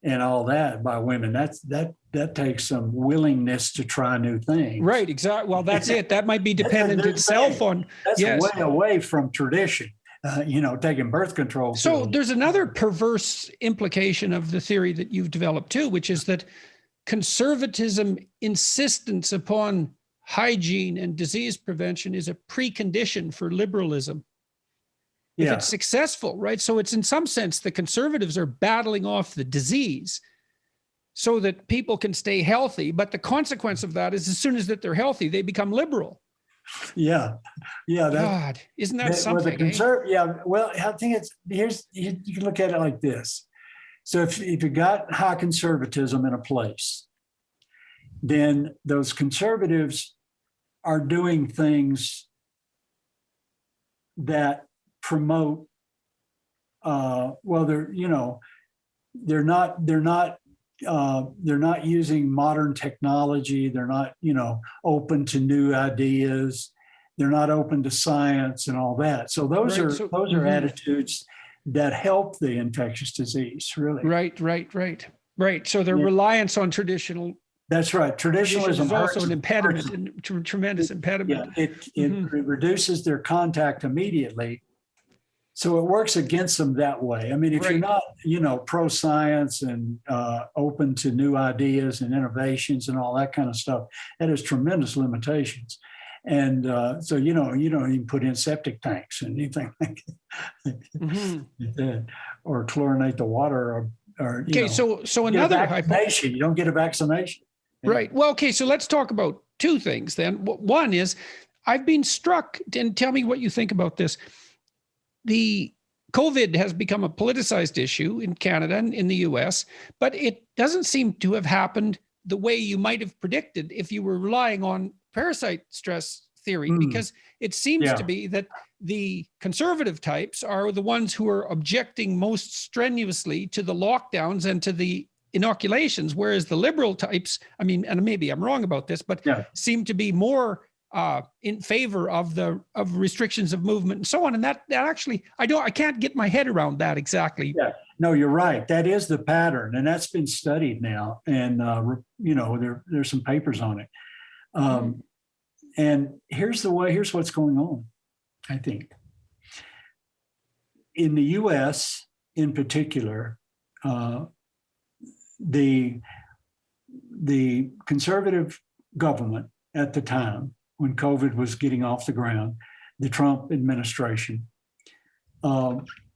and all that by women, that takes some willingness to try new things. Right, exactly. Well, that's it. That might be dependent itself on. That's way away from tradition. Taking birth control. So there's another perverse implication of the theory that you've developed too, which is that conservatism insistence upon hygiene and disease prevention is a precondition for liberalism. If it's successful, right? So it's in some sense, the conservatives are battling off the disease so that people can stay healthy. But the consequence of that is as soon as that they're healthy, they become liberal. Yeah. God, isn't that something? Well, I think you can look at it like this. So if you got high conservatism in a place, then those conservatives are doing things that promote. They're not using modern technology. They're not, open to new ideas. They're not open to science and all that. So those are attitudes that help the infectious disease, really. Right. So their reliance on traditional. That's right. Traditionalism is also an impediment, a tremendous impediment. Yeah, it reduces their contact immediately. So it works against them that way. I mean, if you're not, pro-science and open to new ideas and innovations and all that kind of stuff, that has tremendous limitations. And so, you don't even put in septic tanks and anything like that, or chlorinate the water, or so another vaccination. You don't get a vaccination. Right. Well, okay. So let's talk about two things then. One is, I've been struck, and tell me what you think about this. The COVID has become a politicized issue in Canada and in the US, but it doesn't seem to have happened the way you might have predicted if you were relying on parasite-stress theory, because it seems to be that the conservative types are the ones who are objecting most strenuously to the lockdowns and to the inoculations, whereas the liberal types, I mean, and maybe I'm wrong about this, but seem to be more in favor of restrictions of movement and so on. And that actually, I can't get my head around that exactly. Yeah, no, you're right. That is the pattern, and that's been studied now. And there's some papers on it. And here's what's going on. I think in the U.S. in particular, the conservative government at the time, when COVID was getting off the ground, the Trump administration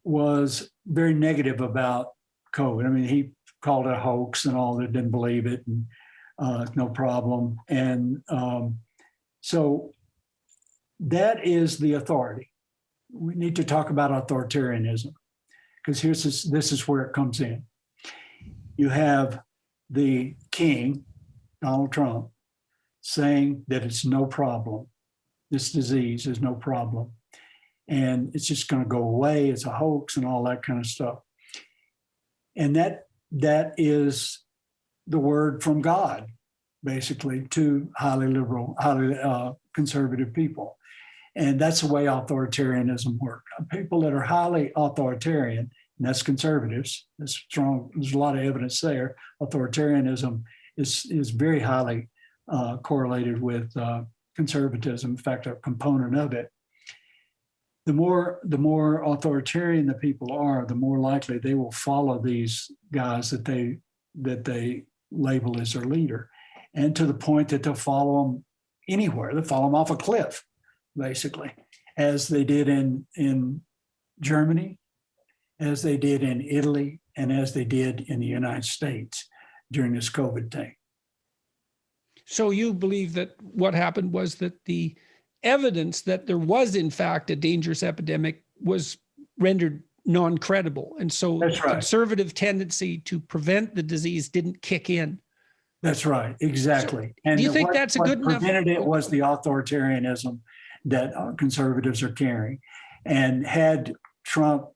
was very negative about COVID. I mean, he called it a hoax and all that, didn't believe it, and no problem. And so that is the authority. We need to talk about authoritarianism, because this is where it comes in. You have the king, Donald Trump, saying that it's no problem. This disease is no problem. And it's just going to go away. It's a hoax and all that kind of stuff. And that is the word from God, basically, to highly liberal, highly conservative people. And that's the way authoritarianism works. People that are highly authoritarian, and that's conservatives, that's strong. There's a lot of evidence there. Authoritarianism is very highly correlated with conservatism, in fact, a component of it. The more authoritarian the people are, the more likely they will follow these guys that they label as their leader, and to the point that they'll follow them anywhere. They'll follow them off a cliff, basically, as they did in Germany, as they did in Italy, and as they did in the United States during this COVID thing. So you believe that what happened was that the evidence that there was, in fact, a dangerous epidemic was rendered non-credible. And so the conservative tendency to prevent the disease didn't kick in. That's right, exactly. So do you think that's a good enough? What prevented it was the authoritarianism that conservatives are carrying. And had Trump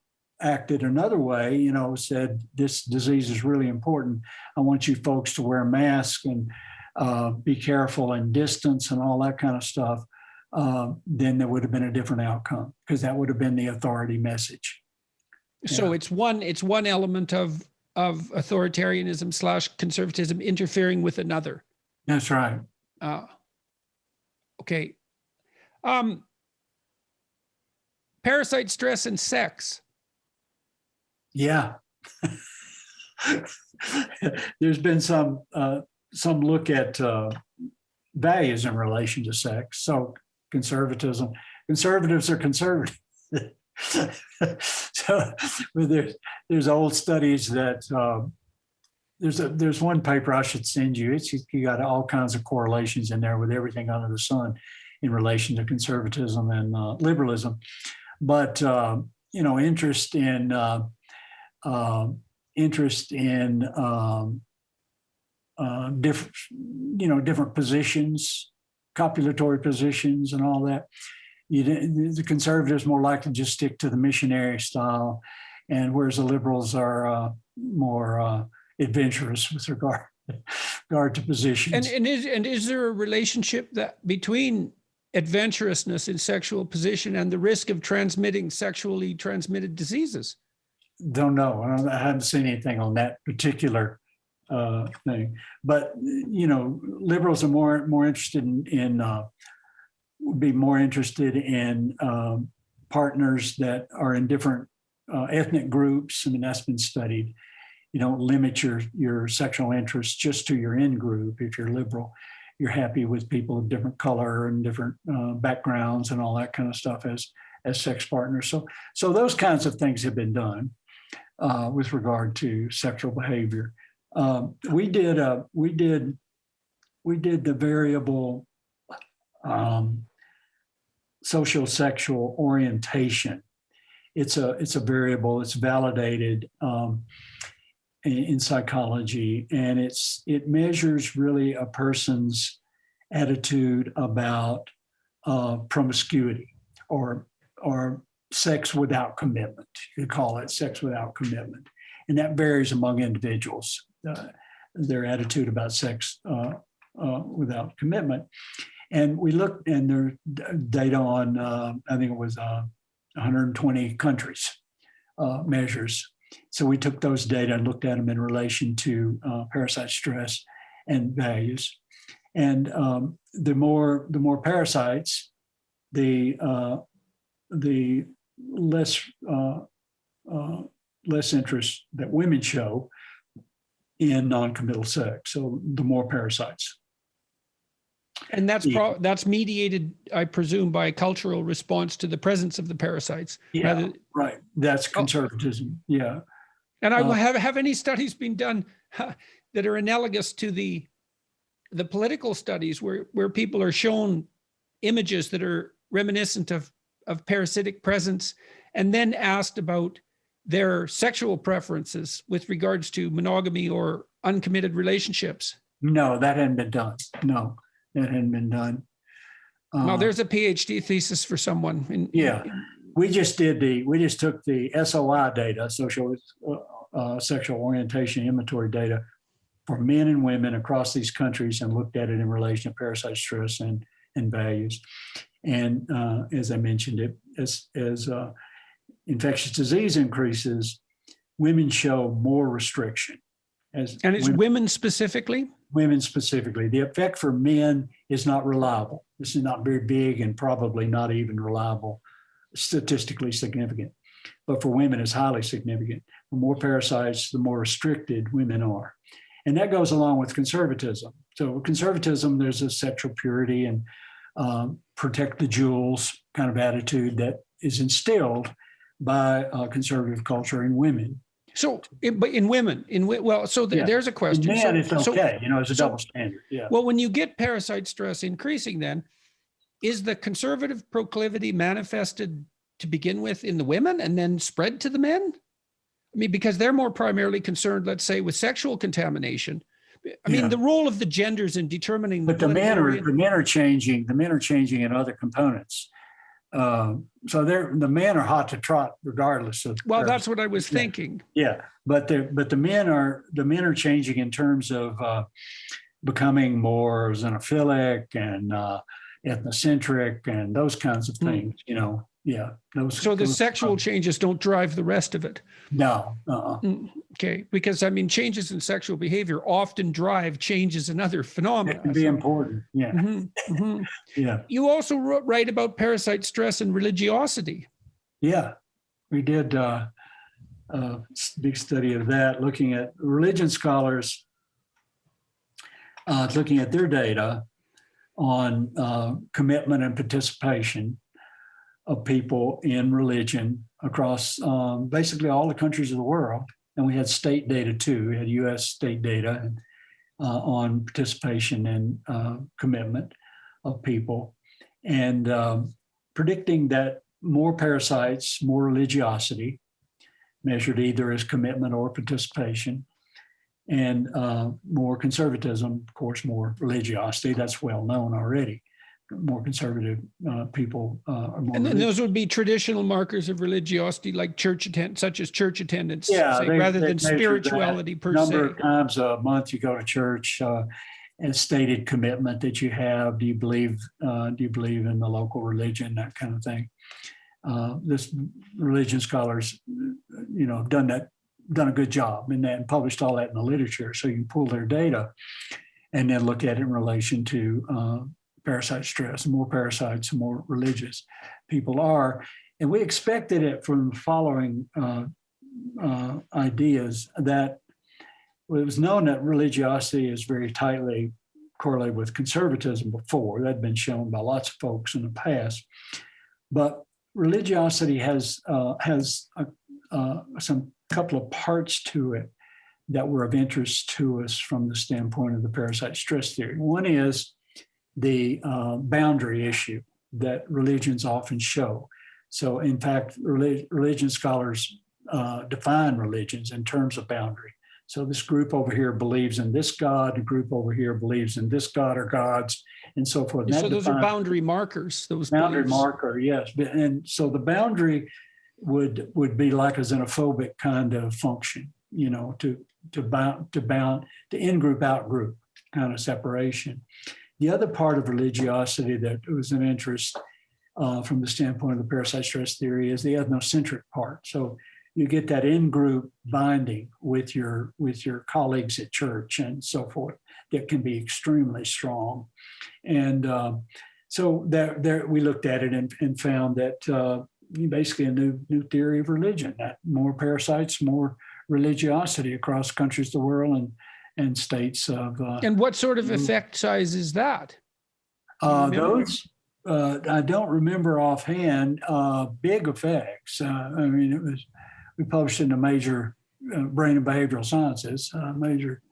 acted another way, you know, said this disease is really important. I want you folks to wear masks and be careful and distance and all that kind of stuff, then there would have been a different outcome, because that would have been the authority message. So Yeah. it's one element of authoritarianism / conservatism interfering with another. That's right. Okay. Parasite, stress, and sex. Yeah. There's been some look at values in relation to sex. So conservatives are conservative. So there's old studies that there's one paper I should send you. You got all kinds of correlations in there with everything under the sun in relation to conservatism and liberalism. But you know, interest in different positions, copulatory positions, and all that. The conservatives more likely to just stick to the missionary style, and whereas the liberals are more adventurous with regard to positions. And is there a relationship that between adventurousness in sexual position and the risk of transmitting sexually transmitted diseases? Don't know. I haven't seen anything on that particular thing. But you know, liberals are more interested would be more interested in partners that are in different ethnic groups. I mean, that's been studied. You don't limit your sexual interests just to your in group. If you're liberal, you're happy with people of different color and different backgrounds and all that kind of stuff as sex partners. So those kinds of things have been done with regard to sexual behavior. We did the variable social sexual orientation. It's a variable. It's validated in psychology, and it measures really a person's attitude about promiscuity or sex without commitment. You call it sex without commitment, and that varies among individuals. Their attitude about sex without commitment. And we looked, and there's data on, I think it was 120 countries measures. So we took those data and looked at them in relation to parasite-stress and values. And the more parasites, the less interest that women show in non-committal sex. So the more parasites. And that's mediated, I presume, by a cultural response to the presence of the parasites. Yeah, right. That's conservatism. Yeah. And have any studies been done that are analogous to the political studies where people are shown images that are reminiscent of parasitic presence and then asked about their sexual preferences with regards to monogamy or uncommitted relationships? No, that hadn't been done. No. That hadn't been done. Well, there's a PhD thesis for someone. We just took the SOI data, social sexual orientation inventory data, for men and women across these countries and looked at it in relation to parasite stress and values. And as I mentioned, as infectious disease increases, women show more restriction. And it's women specifically? Women specifically. The effect for men is not reliable. This is not very big and probably not even reliable, statistically significant. But for women, it's highly significant. The more parasites, the more restricted women are. And that goes along with conservatism. So conservatism, there's a sexual purity and protect the jewels kind of attitude that is instilled by conservative culture in women. So, but in women, there's a question. In men, it's okay, it's a double standard. Yeah. Well, when you get parasite stress increasing, then is the conservative proclivity manifested to begin with in the women and then spread to the men? I mean, because they're more primarily concerned, let's say, with sexual contamination. I mean, the role of the genders in determining. But the men are changing. The men are changing in other components. So the men are hot to trot regardless of. Well, that's what I was thinking. Yeah, but the men are changing in terms of becoming more xenophilic and ethnocentric and those kinds of things. You know, yeah. So the sexual changes don't drive the rest of it. No. Okay, because I mean, changes in sexual behavior often drive changes in other phenomena. It can be important. Yeah. Yeah. You also write about parasite-stress and religiosity. Yeah, we did a big study of that, looking at religion scholars, looking at their data on commitment and participation of people in religion across basically all the countries of the world. And we had state data too. We had US state data on participation and commitment of people, and predicting that more parasites, more religiosity, measured either as commitment or participation, and more conservatism, of course, more religiosity. That's well known already. More conservative people are more. And then those would be traditional markers of religiosity, like such as church attendance, rather than spirituality per se. Number of times a month you go to church, and stated commitment that you have. Do you believe in the local religion? That kind of thing. This religion scholars, done a good job in that and published all that in the literature. So you can pull their data and then look at it in relation to parasite stress. The more parasites, the more religious people are. And we expected it from the following ideas, that it was known that religiosity is very tightly correlated with conservatism before. That had been shown by lots of folks in the past. But religiosity has some couple of parts to it that were of interest to us from the standpoint of the parasite stress theory. One is the boundary issue that religions often show. So in fact, religion scholars define religions in terms of boundary. So this group over here believes in this God, the group over here believes in this God or gods, and so forth. And so those are boundary markers. Those boundary marker, yes. And so the boundary would be like a xenophobic kind of function, to in-group, out-group kind of separation. The other part of religiosity that was an interest from the standpoint of the parasite stress theory is the ethnocentric part. So you get that in-group binding with your colleagues at church and so forth that can be extremely strong. And so there we looked at it and found that basically a new theory of religion, that more parasites, more religiosity across countries of the world and states of. And what sort of effect size is that? Those, I don't remember offhand, big effects. We published in the major brain and behavioral sciences, major,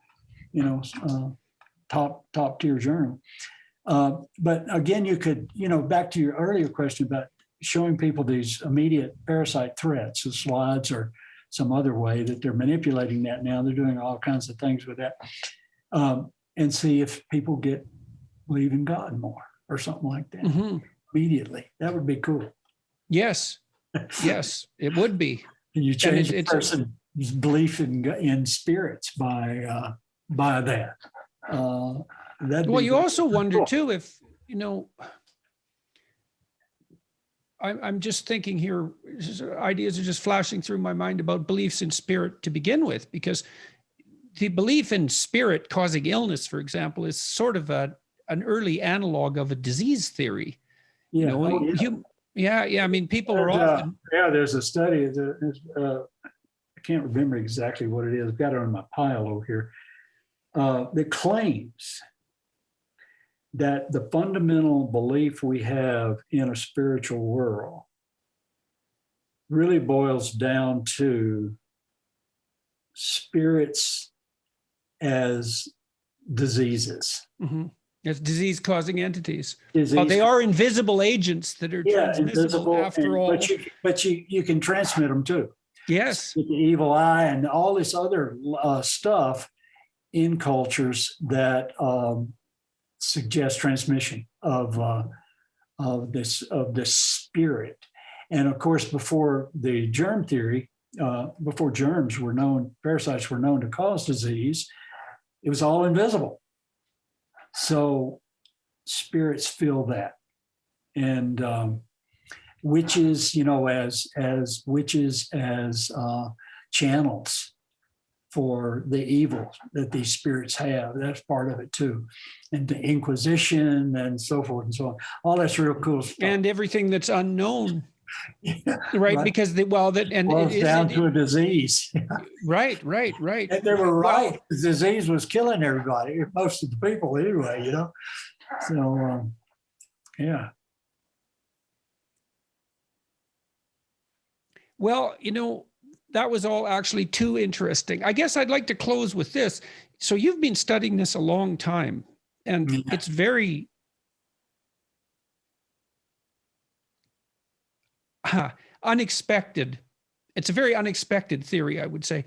top tier journal. But again, you could, back to your earlier question about showing people these immediate parasite threats, the slides or some other way that they're manipulating that now. They're doing all kinds of things with that. And see if people believe in God more or something like that immediately. That would be cool. Yes. Yes, it would be. And you change a person's belief in spirits by that. Well, you also wonder too if, I'm just thinking here, ideas are just flashing through my mind about beliefs in spirit to begin with, because the belief in spirit causing illness, for example, is sort of an early analog of a disease theory. Yeah. I mean, people are often. There's a study. I can't remember exactly what it is. I've got it on my pile over here. That claims that the fundamental belief we have in a spiritual world really boils down to spirits as diseases. As disease-causing entities. Well, they are invisible agents that are transmissible after all. But you can transmit them too. Yes. With the evil eye and all this other stuff in cultures that suggest transmission of this spirit. And of course, before the germ theory, before germs were known, parasites were known to cause disease, it was all invisible. So spirits feel that. And witches, as witches as channels for the evil that these spirits have. That's part of it too. And the Inquisition and so forth and so on. All that's real cool stuff. And everything that's unknown. Yeah, right? Because it's down to a disease. Right. And they were right. The disease was killing everybody, most of the people anyway, So, yeah. Well, that was all actually too interesting. I guess I'd like to close with this. So you've been studying this a long time, and it's very unexpected. It's a very unexpected theory, I would say.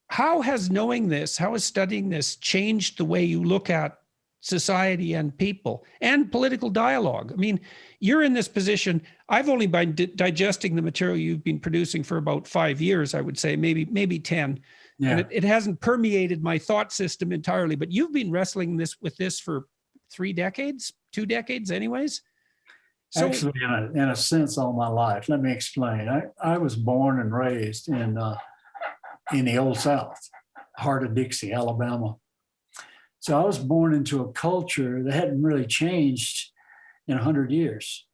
How has studying this changed the way you look at society and people and political dialogue? I mean, you're in this position. I've only been digesting the material you've been producing for about 5 years, I would say, maybe 10. Yeah. And it hasn't permeated my thought system entirely, but you've been wrestling with this for 2 decades anyways. So, actually, in a sense, all my life. Let me explain. I was born and raised in the Old South, heart of Dixie, Alabama. So I was born into a culture that hadn't really changed in 100 years,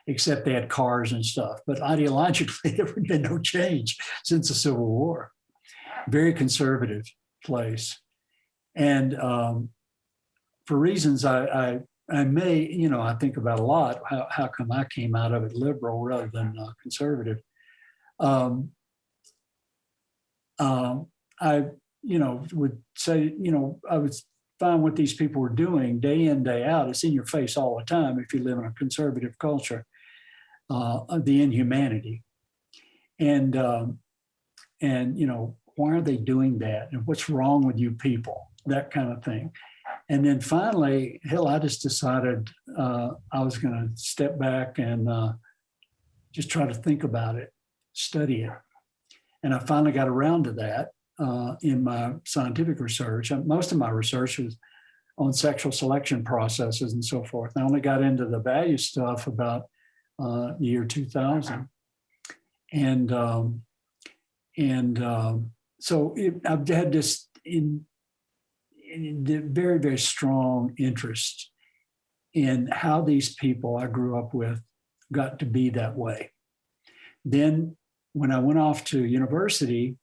except they had cars and stuff. But ideologically, there had been no change since the Civil War. Very conservative place. And for reasons I may, I think about a lot, how come I came out of it liberal rather than conservative. I, would say, I would find what these people were doing day in, day out. It's in your face all the time if you live in a conservative culture, the inhumanity. And why are they doing that? And what's wrong with you people? That kind of thing. And then finally, I just decided I was going to step back and just try to think about it, study it. And I finally got around to that in my scientific research. Most of my research was on sexual selection processes and so forth. I only got into the value stuff about the year 2000. So I've had this very, very strong interest in how these people I grew up with got to be that way. Then when I went off to university,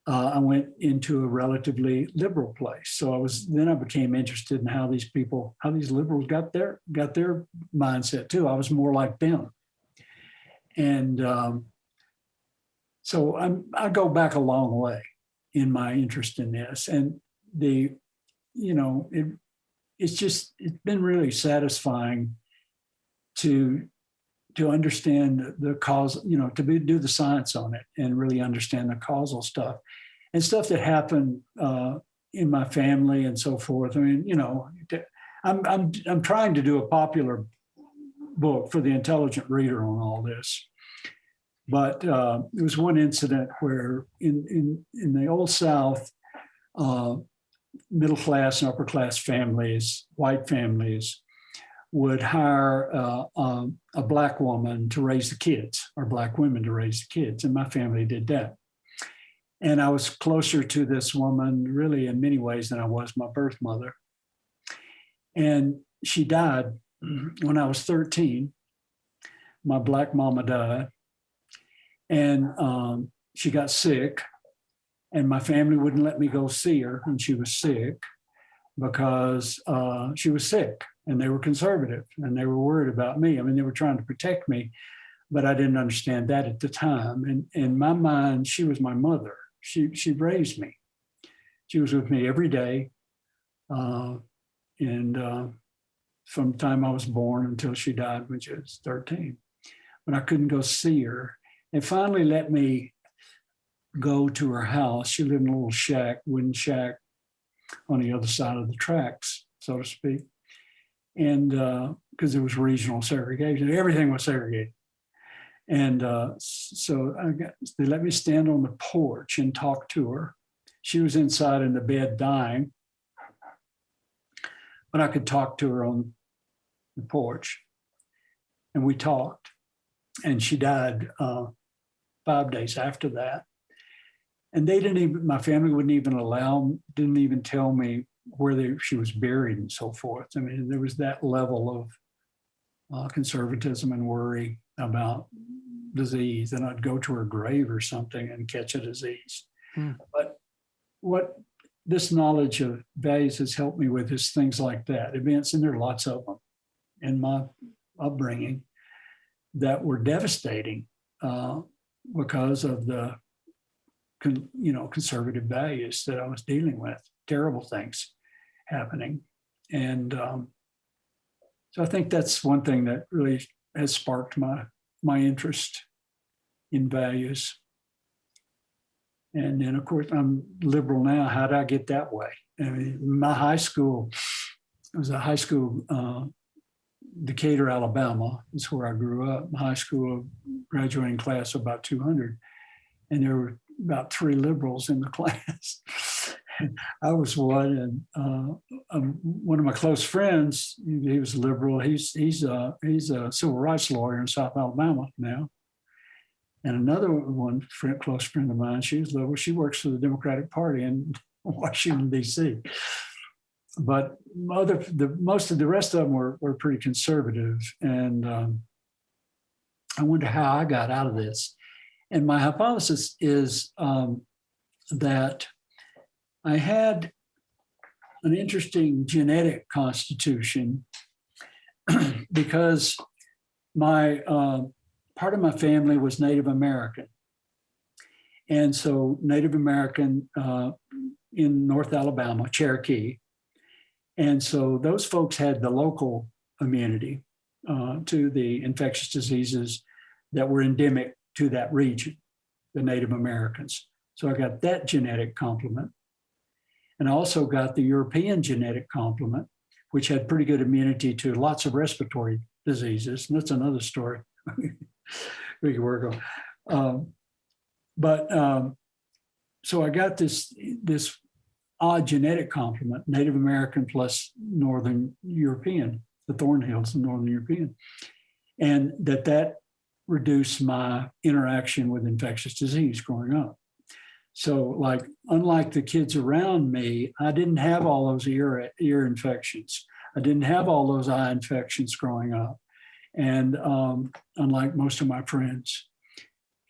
I went into a relatively liberal place. So I became interested in how these liberals got their mindset too. I was more like them. And so I go back a long way in my interest in this. And it's been really satisfying to understand the cause, do the science on it and really understand the causal stuff and stuff that happened in my family and so forth. I mean, I'm trying to do a popular book for the intelligent reader on all this. But there was one incident where in the Old South, middle class and upper class families, white families, would hire a black woman to raise the kids, or black women to raise the kids, and my family did that. And I was closer to this woman, really, in many ways, than I was my birth mother. And she died when I was 13. My black mama died, and she got sick. And my family wouldn't let me go see her when she was sick because she was sick, and they were conservative and they were worried about me. I mean, they were trying to protect me, but I didn't understand that at the time. And in my mind, she was my mother. She raised me. She was with me every day. And from the time I was born until she died when she was 13. But I couldn't go see her. And finally let me go to her house. She lived in a little shack, wooden shack on the other side of the tracks, so to speak. And because it was regional segregation. Everything was segregated. And so they let me stand on the porch and talk to her. She was inside in the bed dying, but I could talk to her on the porch. And we talked, and she died 5 days after that. And they didn't even, my family didn't even tell me where she was buried and so forth. I mean, there was that level of conservatism and worry about disease, and I'd go to her grave or something and catch a disease. But what this knowledge of values has helped me with is things like that, events, and there are lots of them in my upbringing that were devastating because of the conservative values that I was dealing with, terrible things happening. And so I think that's one thing that really has sparked my interest in values. And then, of course, I'm liberal now. How did I get that way? I mean, my high school, it was a high school, Decatur, Alabama, is where I grew up. My high school graduating class of about 200. And there were about 3 liberals in the class. I was one, and one of my close friends, he was liberal. He's a civil rights lawyer in South Alabama now. And another close friend of mine, she was liberal. She works for the Democratic Party in Washington, D.C. But most of the rest of them were pretty conservative. And I wonder how I got out of this. And my hypothesis is that I had an interesting genetic constitution because my part of my family was Native American. And so Native American in North Alabama, Cherokee. And so those folks had the local immunity to the infectious diseases that were endemic to that region, the Native Americans. So I got that genetic complement. And I also got the European genetic complement, which had pretty good immunity to lots of respiratory diseases. And that's another story we can work on. So I got this odd genetic complement, Native American plus Northern European, the Thornhills and Northern European. And that reduced my interaction with infectious disease growing up. So unlike the kids around me, I didn't have all those ear infections. I didn't have all those eye infections growing up. And unlike most of my friends.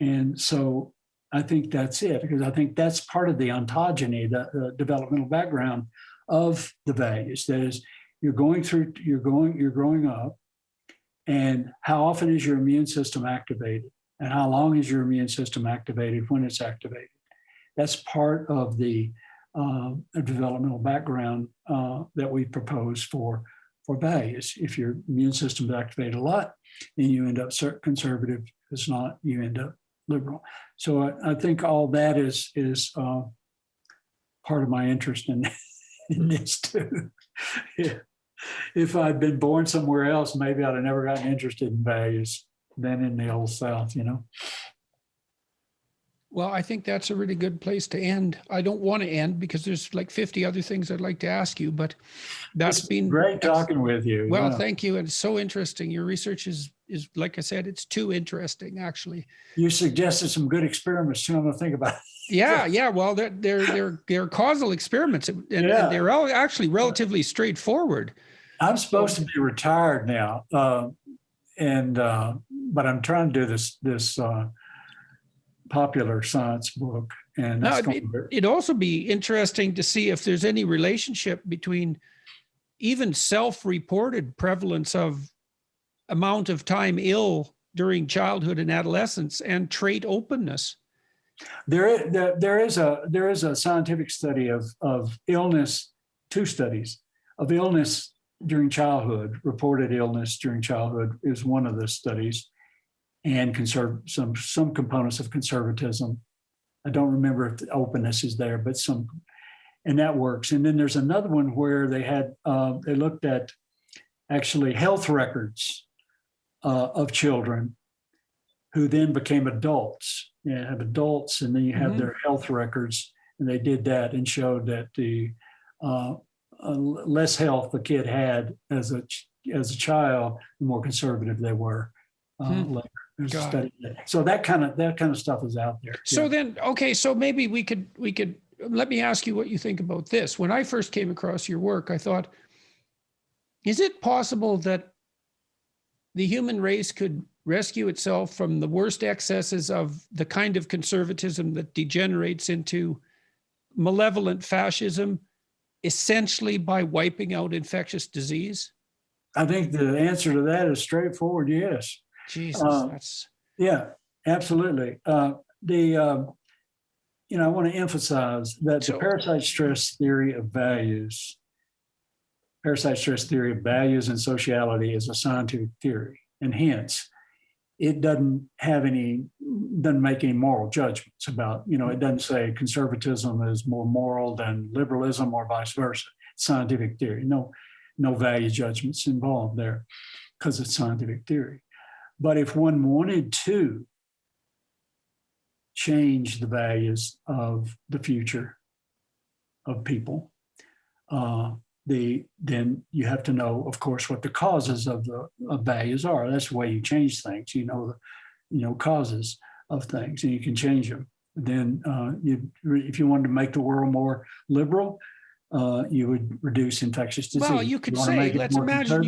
And so I think that's it, because I think that's part of the ontogeny, the developmental background of the values. That is, you're growing up, and how often is your immune system activated? And how long is your immune system activated when it's activated? That's part of the developmental background that we propose for values. If your immune system is activated a lot, then you end up conservative. If it's not, you end up liberal. So I think all that is part of my interest in this too. Yeah. If I'd been born somewhere else, maybe I'd have never gotten interested in values than in the old South, Well, I think that's a really good place to end. I don't want to end because there's like 50 other things I'd like to ask you, but that's been great talking with you. Well, thank you. And it's so interesting. Your research is like I said, it's too interesting, actually. You suggested some good experiments too. I'm going to think about it. Yeah. Well, they're causal experiments, and they're all actually relatively straightforward. I'm supposed to be retired now, but I'm trying to do this popular science book, and that's it'd also be interesting to see if there's any relationship between even self-reported prevalence of amount of time ill during childhood and adolescence and trait openness. There is a scientific study of illness, 2 studies of illness during childhood. Reported illness during childhood is one of the studies, and some components of conservatism. I don't remember if the openness is there, but and that works. And then there's another one where they looked at actually health records of children who then became adults. You have adults, and then you have their health records, and they did that and showed that the less health the kid had as a child, the more conservative they were later. There's a study. So that kind of stuff is out there. So then, okay, so maybe we could let me ask you what you think about this. When I first came across your work, I thought, is it possible that the human race could rescue itself from the worst excesses of the kind of conservatism that degenerates into malevolent fascism, essentially by wiping out infectious disease? I think the answer to that is straightforward, yes. Jesus, yeah, absolutely. I want to emphasize that the parasite-stress theory of values, parasite-stress theory of values and sociality is a scientific theory, and hence it doesn't make any moral judgments about, it doesn't say conservatism is more moral than liberalism or vice versa. Scientific theory, no value judgments involved there because it's scientific theory. But if one wanted to change the values of the future of people, then you have to know, of course, what the causes of values are. That's the way you change things. Causes of things, and you can change them. Then, if you wanted to make the world more liberal, you would reduce infectious disease. Well, you could say, let's imagine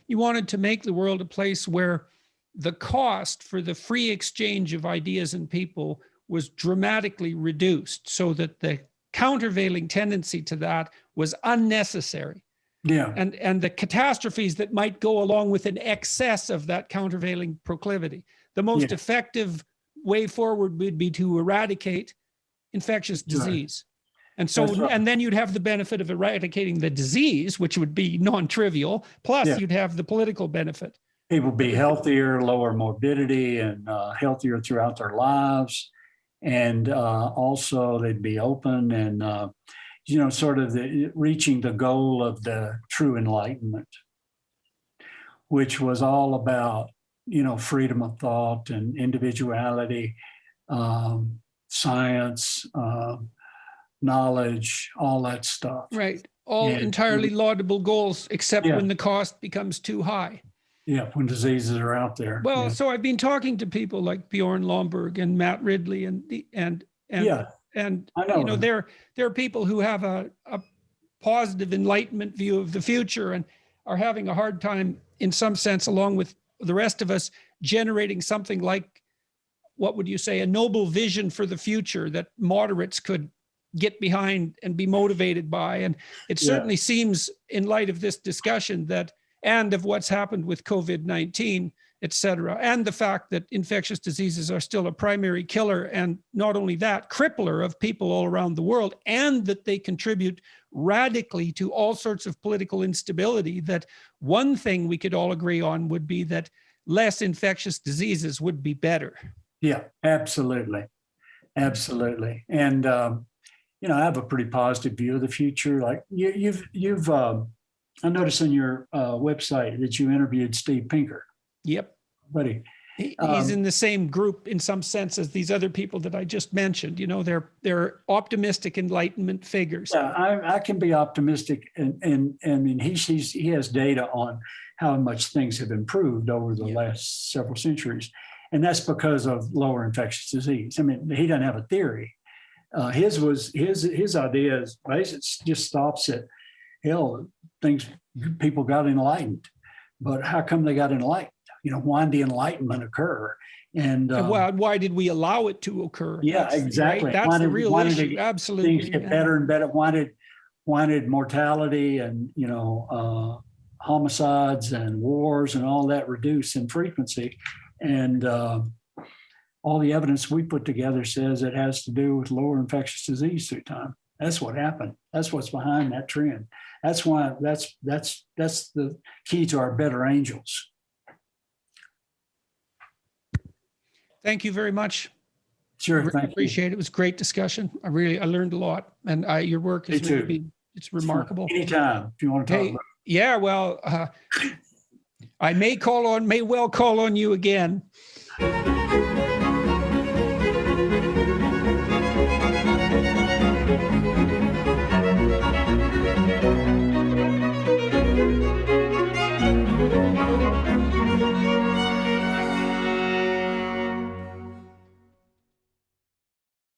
you wanted to make the world a place where the cost for the free exchange of ideas and people was dramatically reduced, so that the countervailing tendency to that was unnecessary. Yeah. And the catastrophes that might go along with an excess of that countervailing proclivity. The most effective way forward would be to eradicate infectious disease. Right. And so, and then you'd have the benefit of eradicating the disease, which would be non-trivial, plus you'd have the political benefit. People be healthier, lower morbidity, and healthier throughout their lives. And also they'd be open and, sort of reaching the goal of the true enlightenment, which was all about, freedom of thought and individuality, science, knowledge, all that stuff. Right. All entirely laudable goals, except when the cost becomes too high. Yeah, when diseases are out there. Well, so I've been talking to people like Bjorn Lomborg and Matt Ridley and I know, there are people who have a positive Enlightenment view of the future and are having a hard time, in some sense, along with the rest of us, generating something like, what would you say, a noble vision for the future that moderates could get behind and be motivated by. And it certainly seems, in light of this discussion, that and of what's happened with COVID-19, et cetera, and the fact that infectious diseases are still a primary killer, and not only that, crippler of people all around the world, and that they contribute radically to all sorts of political instability, that one thing we could all agree on would be that less infectious diseases would be better. Yeah, absolutely. Absolutely. And, I have a pretty positive view of the future. Like you've I noticed on your website that you interviewed Steve Pinker. Yep. Buddy. He's in the same group in some sense as these other people that I just mentioned. They're optimistic Enlightenment figures. Yeah, I can be optimistic, and he has data on how much things have improved over the last several centuries, and that's because of lower infectious disease. I mean, he doesn't have a theory. His idea is basically just stops at people got enlightened, but how come they got enlightened? Why did the Enlightenment occur? And why did we allow it to occur? Yeah, exactly. Right? That's the real issue. Absolutely. Things get better and better. Why did mortality and homicides and wars and all that reduce in frequency? And all the evidence we put together says it has to do with lower infectious disease through time. That's what happened. That's what's behind that trend. That's why that's the key to our better angels. Thank you very much. Sure, I really appreciate it. It was a great discussion. I learned a lot, and your work is it's remarkable. Anytime if you want to talk about it. Yeah, well, I may well call on you again.